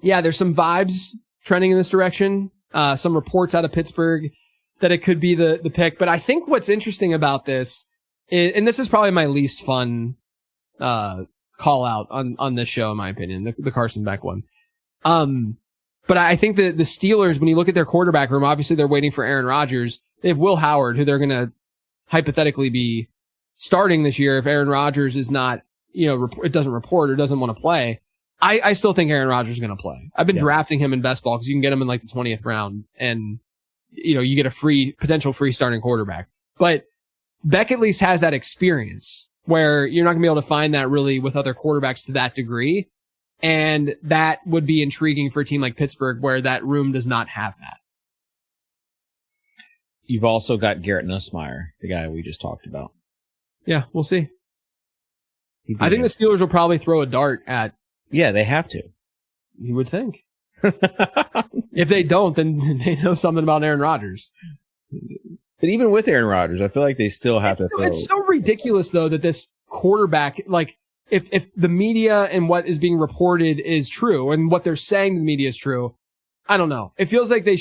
Yeah, there's some vibes trending in this direction. Some reports out of Pittsburgh that it could be the pick. But I think what's interesting about this is, and this is probably my least fun call out on this show, in my opinion, the Carson Beck one. But I think the Steelers, when you look at their quarterback room, obviously they're waiting for Aaron Rodgers. They have Will Howard, who they're going to hypothetically be starting this year if Aaron Rodgers is not, it doesn't report or doesn't want to play. I still think Aaron Rodgers is going to play. I've been drafting him in best ball because you can get him in like the 20th round and, you get a potential free starting quarterback. But Beck at least has that experience where you're not going to be able to find that really with other quarterbacks to that degree. And that would be intriguing for a team like Pittsburgh where that room does not have that. You've also got Garrett Nussmeier, the guy we just talked about. Yeah, we'll see. I think the Steelers will probably throw a dart at. Yeah, they have to. You would think. If they don't, then they know something about Aaron Rodgers. But even with Aaron Rodgers, I feel like they still have to throw. It's so ridiculous, though, that this quarterback, like, if the media and what is being reported is true and what they're saying to the media is true, I don't know. It feels like they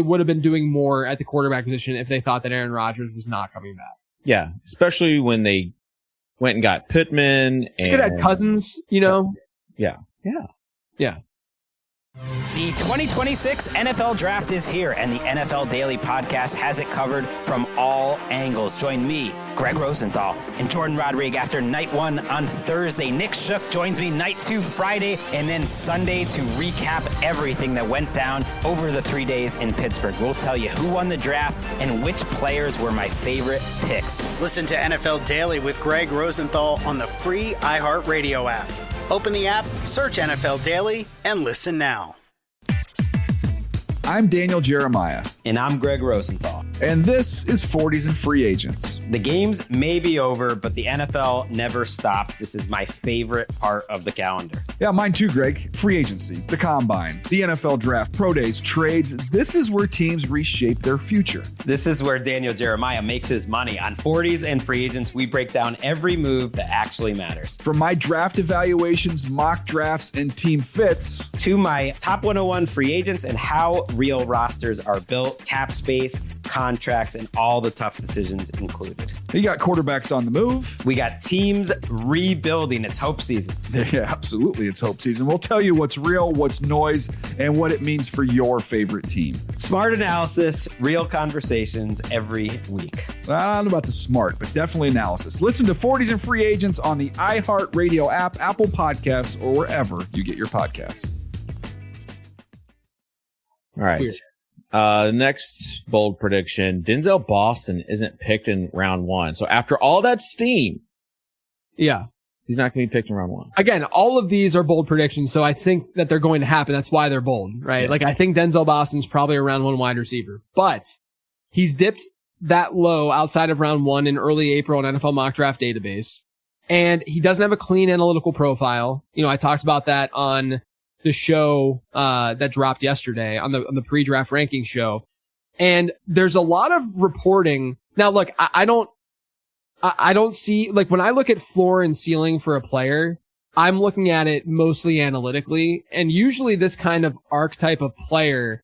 would have been doing more at the quarterback position if they thought that Aaron Rodgers was not coming back. Yeah, especially when they went and got Pittman. They could have had Cousins, Yeah. The 2026 NFL Draft is here, and the NFL Daily Podcast has it covered from all angles. Join me, Greg Rosenthal, and Jordan Rodriguez after night 1 on Thursday. Nick Shook joins me night 2 Friday, and then Sunday to recap everything that went down over the 3 days in Pittsburgh. We'll tell you who won the draft and which players were my favorite picks. Listen to NFL Daily with Greg Rosenthal on the free iHeartRadio app. Open the app, search NFL Daily, and listen now. I'm Daniel Jeremiah. And I'm Greg Rosenthal. And this is 40s and Free Agents. The games may be over, but the NFL never stops. This is my favorite part of the calendar. Yeah, mine too, Greg. Free agency, the combine, the NFL draft, pro days, trades. This is where teams reshape their future. This is where Daniel Jeremiah makes his money. On 40s and Free Agents, we break down every move that actually matters. From my draft evaluations, mock drafts, and team fits, to my top 101 free agents and how real rosters are built, cap space, contracts, and all the tough decisions included. You got quarterbacks on the move. We got teams rebuilding. It's hope season. Yeah, absolutely. It's hope season. We'll tell you what's real, what's noise, and what it means for your favorite team. Smart analysis, real conversations every week. I don't know about the smart, but definitely analysis. Listen to 40s and Free Agents on the iHeartRadio app, Apple Podcasts, or wherever you get your podcasts. All right. Next bold prediction, Denzel Boston isn't picked in round 1. So after all that steam, yeah, he's not going to be picked in round 1. Again, all of these are bold predictions, so I think that they're going to happen. That's why they're bold, right? Yeah. Like, I think Denzel Boston's probably a round 1 wide receiver, but he's dipped that low outside of round 1 in early April on NFL mock draft database. And he doesn't have a clean analytical profile. I talked about that on the show that dropped yesterday on the pre-draft ranking show. And there's a lot of reporting. Now, look, I don't see, like, when I look at floor and ceiling for a player, I'm looking at it mostly analytically. And usually this kind of archetype of player,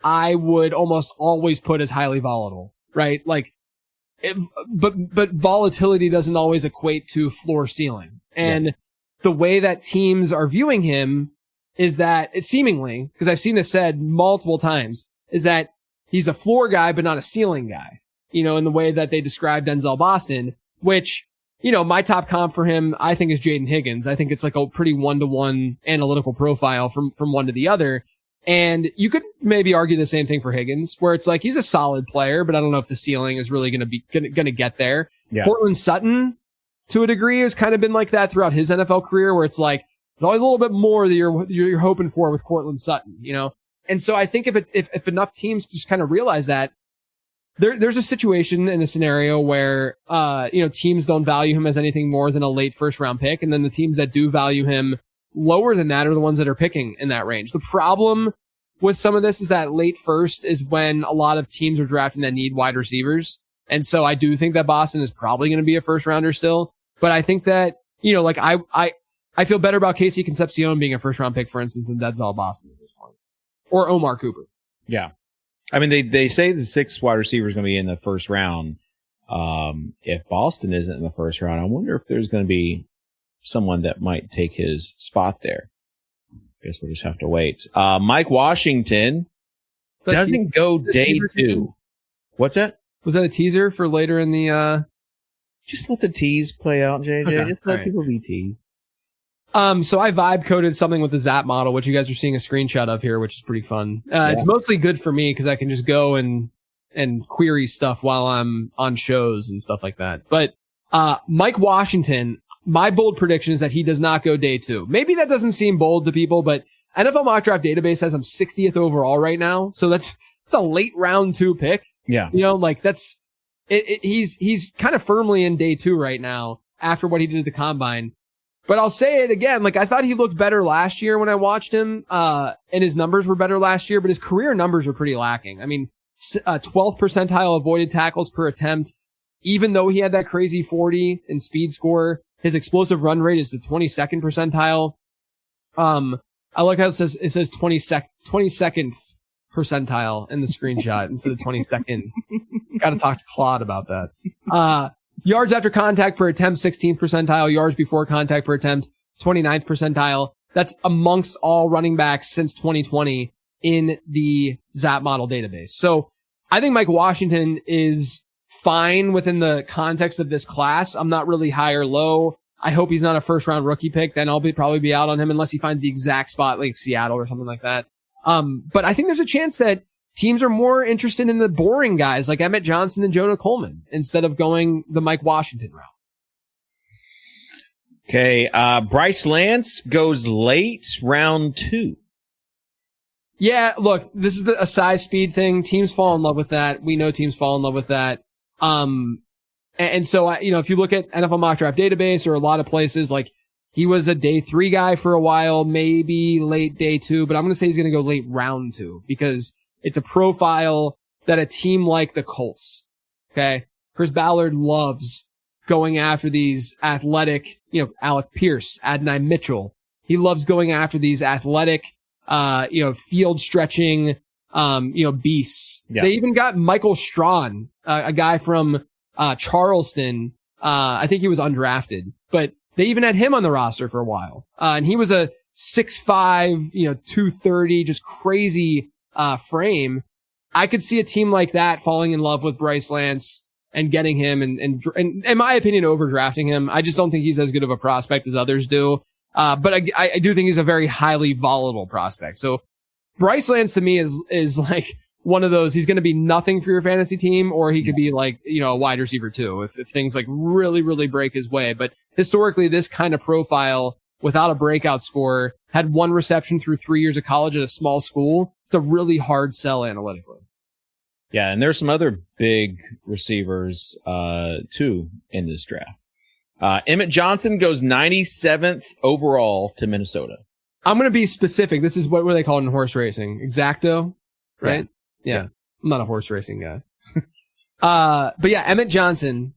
I would almost always put as highly volatile, right? Like, but volatility doesn't always equate to floor ceiling. And the way that teams are viewing him is that it seemingly, because I've seen this said multiple times, is that he's a floor guy, but not a ceiling guy, in the way that they describe Denzel Boston, which, my top comp for him, I think, is Jaden Higgins. I think it's like a pretty 1-to-1 analytical profile from one to the other. And you could maybe argue the same thing for Higgins, where it's like, he's a solid player, but I don't know if the ceiling is really going to get there. Yeah. Cortland Sutton, to a degree, has kind of been like that throughout his NFL career, where it's like, there's always a little bit more that you're hoping for with Cortland Sutton, And so I think if enough teams just kind of realize that, there's a situation in a scenario where, teams don't value him as anything more than a late first round pick. And then the teams that do value him lower than that are the ones that are picking in that range. The problem with some of this is that late first is when a lot of teams are drafting that need wide receivers. And so I do think that Boston is probably going to be a first rounder still. But I think that, I feel better about Casey Concepcion being a first round pick, for instance, than Denzel Boston at this point. Or Omar Cooper. Yeah. I mean, they say the 6 wide receiver is going to be in the first round. If Boston isn't in the first round, I wonder if there's going to be someone that might take his spot there. I guess we'll just have to wait. Mike Washington doesn't go day 2. What's that? Was that a teaser for later in the, Just let the tease play out, JJ. Okay. Just let people be teased. So I vibe coded something with the Zap model, which you guys are seeing a screenshot of here, which is pretty fun. It's mostly good for me because I can just go and query stuff while I'm on shows and stuff like that. But, Mike Washington, my bold prediction is that he does not go day 2. Maybe that doesn't seem bold to people, but NFL Mock Draft Database has him 60th overall right now. So that's a late round 2 pick. Yeah. He's kind of firmly in day 2 right now after what he did at the combine. But I'll say it again, I thought he looked better last year when I watched him, and his numbers were better last year, but his career numbers are pretty lacking. I mean, 12th percentile avoided tackles per attempt, even though he had that crazy 40 in speed score, his explosive run rate is the 22nd percentile. I like how it says 22nd percentile in the screenshot instead of 22nd. Gotta talk to Claude about that. Yards after contact per attempt, 16th percentile. Yards before contact per attempt, 29th percentile. That's amongst all running backs since 2020 in the Zap model database. So I think Mike Washington is fine within the context of this class. I'm not really high or low. I hope he's not a first round rookie pick. Then I'll probably be out on him unless he finds the exact spot like Seattle or something like that. But I think there's a chance that teams are more interested in the boring guys like Emmett Johnson and Jonah Coleman instead of going the Mike Washington route. Okay. Bryce Lance goes late round 2. Yeah. Look, this is a size speed thing. Teams fall in love with that. We know teams fall in love with that. And so, if you look at NFL Mock Draft Database or a lot of places, he was a day 3 guy for a while, maybe late day 2, but I'm going to say he's going to go late round 2 because it's a profile that a team like the Colts, okay? Chris Ballard loves going after these athletic, Alec Pierce, Adonai Mitchell. He loves going after these athletic, field stretching, beasts. Yeah. They even got Michael Strawn, a guy from Charleston. I think he was undrafted, but they even had him on the roster for a while. And he was a 6'5", 230, just crazy frame. I could see a team like that falling in love with Bryce Lance and getting him and in my opinion, overdrafting him. I just don't think he's as good of a prospect as others do. But I do think he's a very highly volatile prospect. So Bryce Lance to me is like one of those, he's going to be nothing for your fantasy team, or he could be a wide receiver too, if things really, really break his way. But historically, this kind of profile without a breakout score, had 1 reception through 3 years of college at a small school. It's a really hard sell analytically. Yeah, and there's some other big receivers, too, in this draft. Emmett Johnson goes 97th overall to Minnesota. I'm going to be specific. This is what they call it in horse racing. Exacto, right? Yeah. I'm not a horse racing guy. But yeah, Emmett Johnson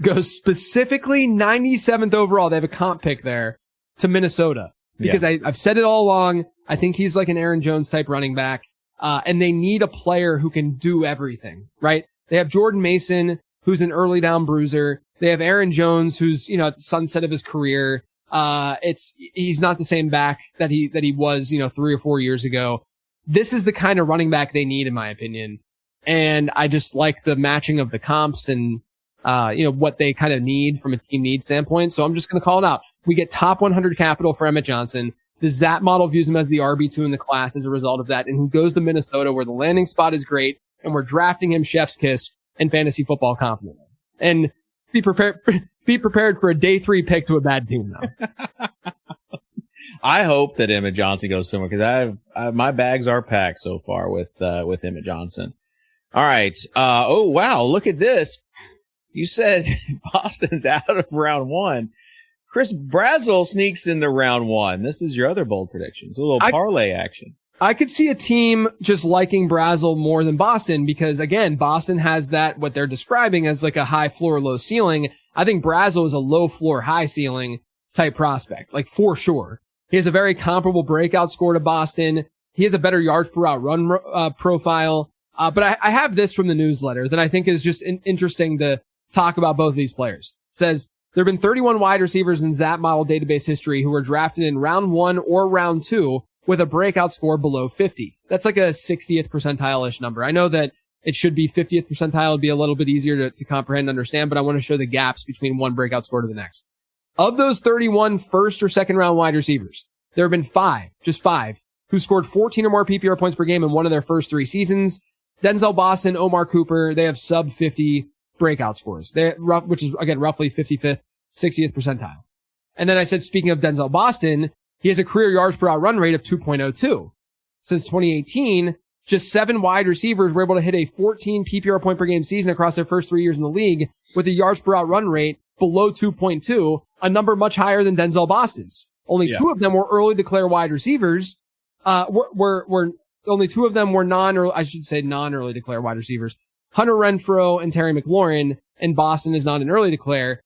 goes specifically 97th overall. They have a comp pick there to Minnesota because I've said it all along. I think he's like an Aaron Jones type running back. And they need a player who can do everything, right? They have Jordan Mason, who's an early down bruiser. They have Aaron Jones, who's, at the sunset of his career. He's not the same back that he was, 3 or 4 years ago. This is the kind of running back they need, in my opinion. And I just like the matching of the comps and, what they kind of need from a team need standpoint. So I'm just going to call it out. We get top 100 capital for Emmett Johnson. The Zap model views him as the RB2 in the class as a result of that. And he goes to Minnesota where the landing spot is great. And we're drafting him chef's kiss and fantasy football confidently. And be prepared for a day 3 pick to a bad team now. I hope that Emmett Johnson goes somewhere because my bags are packed so far with Emmett Johnson. All right. Oh, wow. Look at this. You said Boston's out of round one. Chris Brazel sneaks into round one. This is your other bold predictions. A little parlay action. I could see a team just liking Brazel more than Boston because, again, Boston has that, what they're describing as like a high floor, low ceiling. I think Brazel is a low floor, high ceiling type prospect, like for sure. He has a very comparable breakout score to Boston. He has a better yards per route run profile. But I have this from the newsletter that I think is just interesting to talk about both of these players. It says there have been 31 wide receivers in ZAP model database history who were drafted in round 1 or round 2 with a breakout score below 50. That's like a 60th percentile-ish number. I know that it should be 50th percentile. It'd be a little bit easier to comprehend and understand, but I want to show the gaps between one breakout score to the next. Of those 31 first or second round wide receivers, there have been just five, who scored 14 or more PPR points per game in one of their first 3 seasons. Denzel Boston, Omar Cooper, they have sub 50 breakout scores, which is, again, roughly 55th, 60th percentile. And then I said, speaking of Denzel Boston, he has a career yards per out run rate of 2.02. Since 2018, just 7 wide receivers were able to hit a 14 PPR point per game season across their first 3 years in the league with a yards per out run rate below 2.2, a number much higher than Denzel Boston's. Only 2 of them were early declare wide receivers. Only 2 of them were non-early declare wide receivers. Hunter Renfrow and Terry McLaurin, and Boston is not an early declare.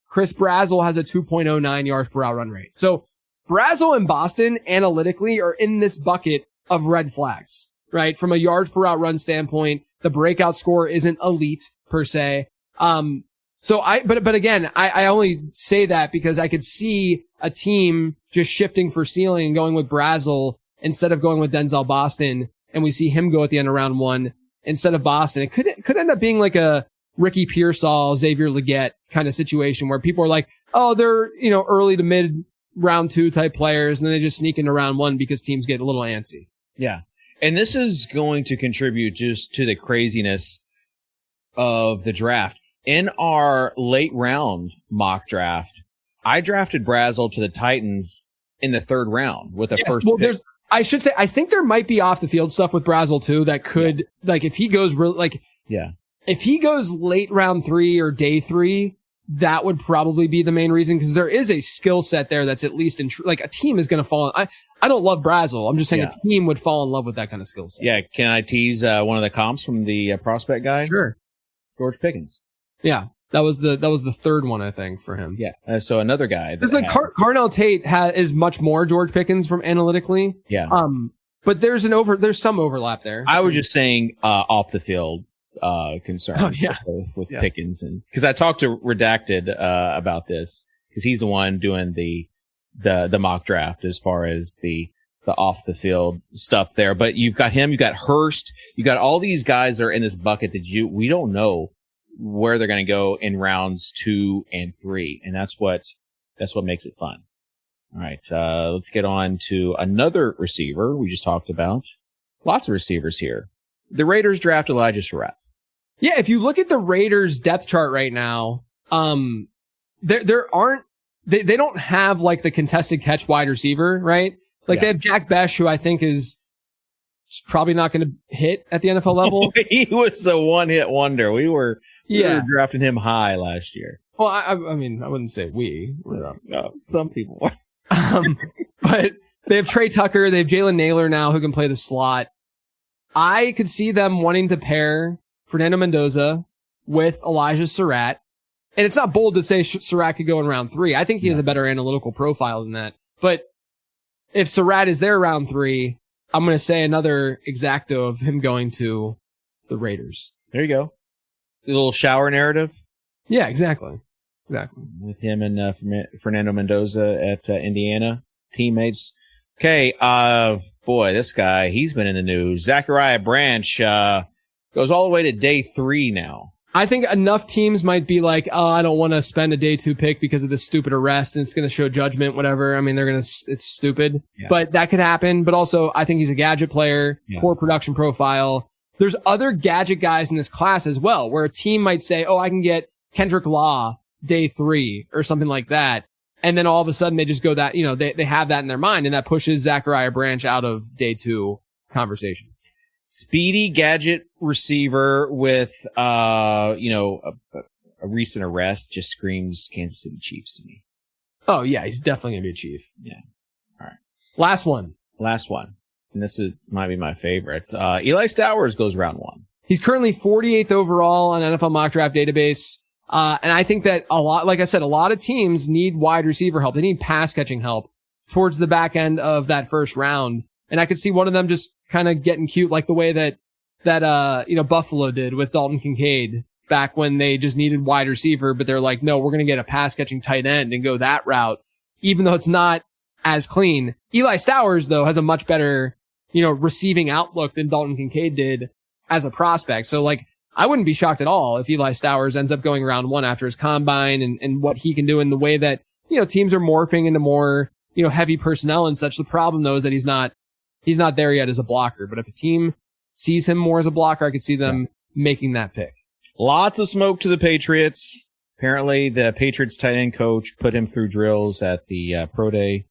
Chris Brazel has a 2.09 yards per out run rate. So Brazel and Boston analytically are in this bucket of red flags, right? From a yards per out run standpoint, the breakout score isn't elite per se. But again, I only say that because I could see a team just shifting for ceiling and going with Brazel instead of going with Denzel Boston. And we see him go at the end of round 1 instead of Boston. It could end up being like a Ricky Pearsall, Xavier Legette kind of situation where people are like, oh, they're, early to mid round 2 type players. And then they just sneak into round 1 because teams get a little antsy. Yeah. And this is going to contribute just to the craziness of the draft. In our late round mock draft, I drafted Brazel to the Titans in the 3rd round with the first pick. I should say, I think there might be off the field stuff with Brazel too that could, if he goes if he goes late round 3 or day 3, that would probably be the main reason because there is a skill set there that's at least a team is going to fall. I don't love Brazel. I'm just saying a team would fall in love with that kind of skill set. Yeah. Can I tease one of the comps from the prospect guy? Sure. George Pickens. Yeah. That was the 3rd one, I think, for him. Yeah. So another guy. There's Carnell Tate is much more George Pickens from analytically. Yeah. But there's some overlap there. I was just saying, off the field, concern with Pickens. And cause I talked to Redacted, about this cause he's the one doing the mock draft as far as the off the field stuff there. But you've got him, you got Hurst, you got all these guys that are in this bucket that we don't know where they're going to go in rounds 2 and 3. And that's what makes it fun. All right. Let's get on to another receiver we just talked about. Lots of receivers here. The Raiders draft Elijah Surratt. Yeah. If you look at the Raiders depth chart right now, they don't have like the contested catch wide receiver, right? They have Jack Besh, who I think is probably not going to hit at the NFL level. He was a one-hit wonder. We were drafting him high last year. Well, I mean, I wouldn't say we. Some people were. But they have Trey Tucker. They have Jalen Naylor now who can play the slot. I could see them wanting to pair Fernando Mendoza with Elijah Surratt. And it's not bold to say Surratt could go in round 3. I think he has a better analytical profile than that. But if Surratt is there round 3, I'm going to say another exacto of him going to the Raiders. There you go. A little shower narrative. Yeah, exactly. With him and Fernando Mendoza at Indiana, teammates. Okay, boy, this guy, he's been in the news. Zachariah Branch goes all the way to day 3 now. I think enough teams might be like, oh, I don't want to spend a day 2 pick because of this stupid arrest and it's going to show judgment, whatever. I mean, it's stupid, but that could happen. But also, I think he's a gadget player, poor production profile. There's other gadget guys in this class as well, where a team might say, oh, I can get Kendrick Law day 3 or something like that. And then all of a sudden they just go that, they have that in their mind and that pushes Zachariah Branch out of day 2 conversation. speedy gadget receiver with, a recent arrest just screams Kansas City Chiefs to me. Oh yeah, he's definitely gonna be a Chief. Yeah. All right. Last one. And might be my favorite. Eli Stowers goes round 1. He's currently 48th overall on NFL mock draft database. And I think that a lot of teams need wide receiver help. They need pass catching help towards the back end of that first round. And I could see one of them just kind of getting cute, like the way that Buffalo did with Dalton Kincaid back when they just needed wide receiver, but they're like, no, we're going to get a pass catching tight end and go that route, even though it's not as clean. Eli Stowers, though, has a much better, receiving outlook than Dalton Kincaid did as a prospect. So like, I wouldn't be shocked at all if Eli Stowers ends up going round 1 after his combine and what he can do in the way that, teams are morphing into more, heavy personnel and such. The problem though is that he's not there yet as a blocker, but if a team sees him more as a blocker, I could see them making that pick. Lots of smoke to the Patriots. Apparently the Patriots tight end coach put him through drills at the pro day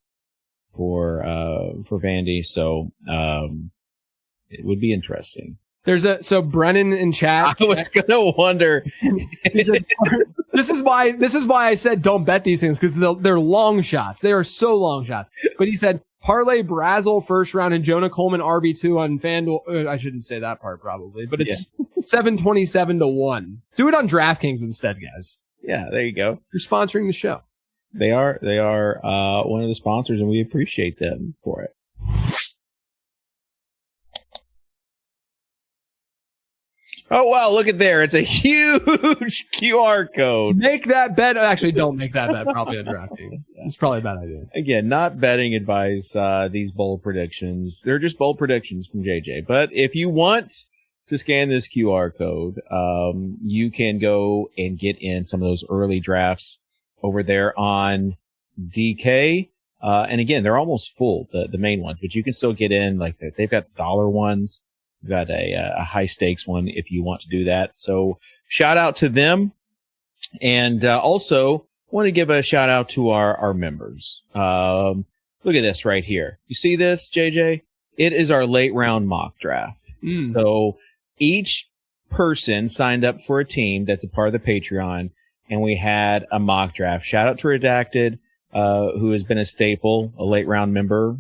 for Vandy. So, it would be interesting. So Brennan in chat. I was gonna wonder. This is why I said don't bet these things, because they're long shots. They are so long shots. But he said parlay Brazel first round and Jonah Coleman RB2 on FanDuel. I shouldn't say that part probably, but it's 727 to 1. Do it on DraftKings instead, guys. Yeah, there you go. You're sponsoring the show. They are one of the sponsors, and we appreciate them for it. Oh, wow, look at there. It's a huge QR code. Make that bet. Actually, don't make that bet probably on DraftKings. It's probably a bad idea. Again, not betting advice, these bold predictions. They're just bold predictions from JJ. But if you want to scan this QR code, you can go and get in some of those early drafts over there on DK. And again, they're almost full, the main ones, but you can still get in. Like they've got dollar ones. We've got a high stakes one if you want to do that. So shout out to them. And also want to give a shout out to our members. Look at this right here. You see this, JJ? It is our late round mock draft. So each person signed up for a team that's a part of the Patreon, and we had a mock draft. Shout out to Redacted, who has been a staple, a late round member,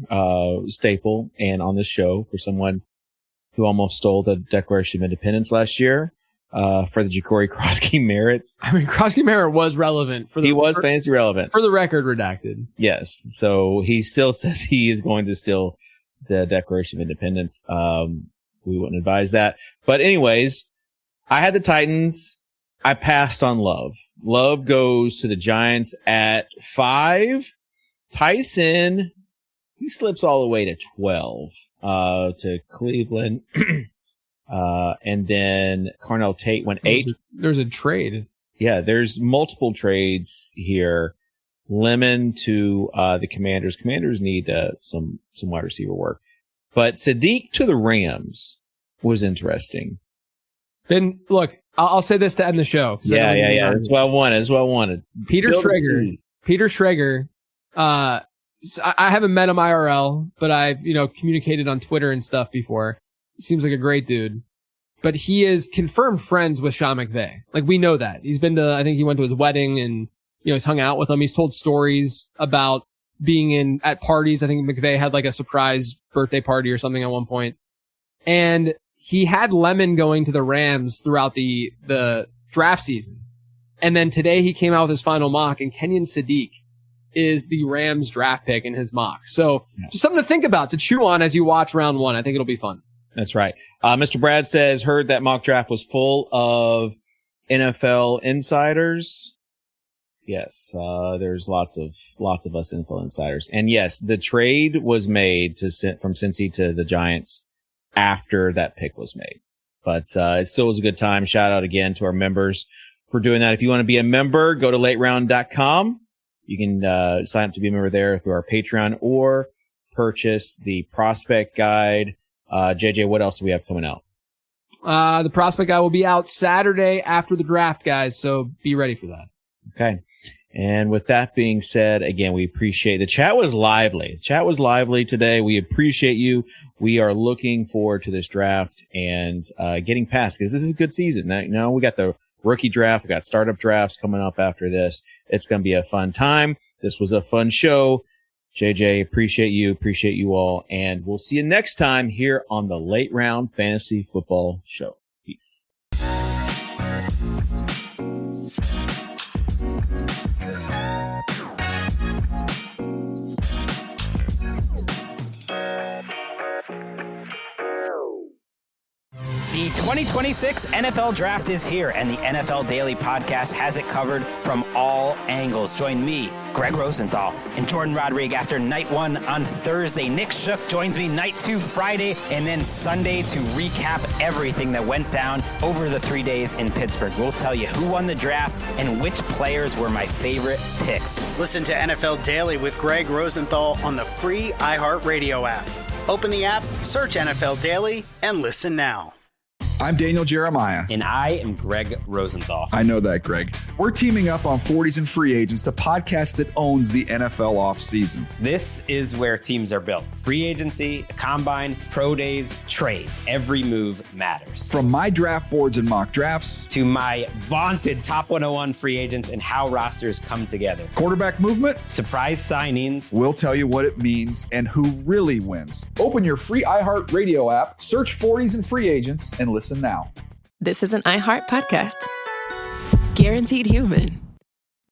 staple, and on this show for someone who almost stole the Declaration of Independence last year, for the Ja'Cory Krosky Merritt. I mean, Krosky Merritt was relevant he was fantasy relevant. For the record, Redacted. Yes. So he still says he is going to steal the Declaration of Independence. We wouldn't advise that. But anyways, I had the Titans. I passed on Love. Love goes to the Giants at 5. Tyson, he slips all the way to 12, to Cleveland. And then Carnell Tate went 8. There's a trade. Yeah, there's multiple trades here. Lemon to, the Commanders. Commanders need, some wide receiver work. But Sadiq to the Rams was interesting. Look, I'll say this to end the show. Yeah. It's well wanted. Peter Schrager, I haven't met him IRL, but I've, communicated on Twitter and stuff before. Seems like a great dude, but he is confirmed friends with Sean McVay. Like, we know that. He's been to, I think he went to his wedding and, he's hung out with him. He's told stories about being at parties. I think McVay had like a surprise birthday party or something at one point. And he had Lemon going to the Rams throughout the draft season. And then today he came out with his final mock, and Kenyon Sadiq is the Rams draft pick in his mock. So just something to think about, to chew on as you watch round 1. I think it'll be fun. That's right. Mr. Brad says, heard that mock draft was full of NFL insiders. Yes, there's lots of us NFL insiders. And yes, the trade was made from Cincy to the Giants after that pick was made. But it still was a good time. Shout out again to our members for doing that. If you want to be a member, go to lateround.com. You can sign up to be a member there through our Patreon, or purchase the prospect guide. JJ, what else do we have coming out? The prospect guide will be out Saturday after the draft, guys. So be ready for that. Okay. And with that being said, again, we appreciate the chat was lively. The chat was lively today. We appreciate you. We are looking forward to this draft and getting past, because this is a good season. Now, we got the rookie draft. We got startup drafts coming up after this. It's going to be a fun time. This was a fun show. JJ, appreciate you all. And we'll see you next time here on the Late Round Fantasy Football Show. Peace. The 2026 NFL Draft is here, and the NFL Daily Podcast has it covered from all angles. Join me, Greg Rosenthal, and Jordan Rodriguez after night 1 on Thursday. Nick Shook joins me night 2 Friday, and then Sunday to recap everything that went down over the 3 days in Pittsburgh. We'll tell you who won the draft and which players were my favorite picks. Listen to NFL Daily with Greg Rosenthal on the free iHeartRadio app. Open the app, search NFL Daily, and listen now. I'm Daniel Jeremiah. And I am Greg Rosenthal. I know that, Greg. We're teaming up on 40s and Free Agents, the podcast that owns the NFL offseason. This is where teams are built. Free agency, the combine, pro days, trades. Every move matters. From my draft boards and mock drafts to my vaunted top 101 free agents and how rosters come together. Quarterback movement, surprise signings. We'll tell you what it means and who really wins. Open your free iHeartRadio app, search 40s and Free Agents, and listen now. This is an iHeart podcast. Guaranteed human.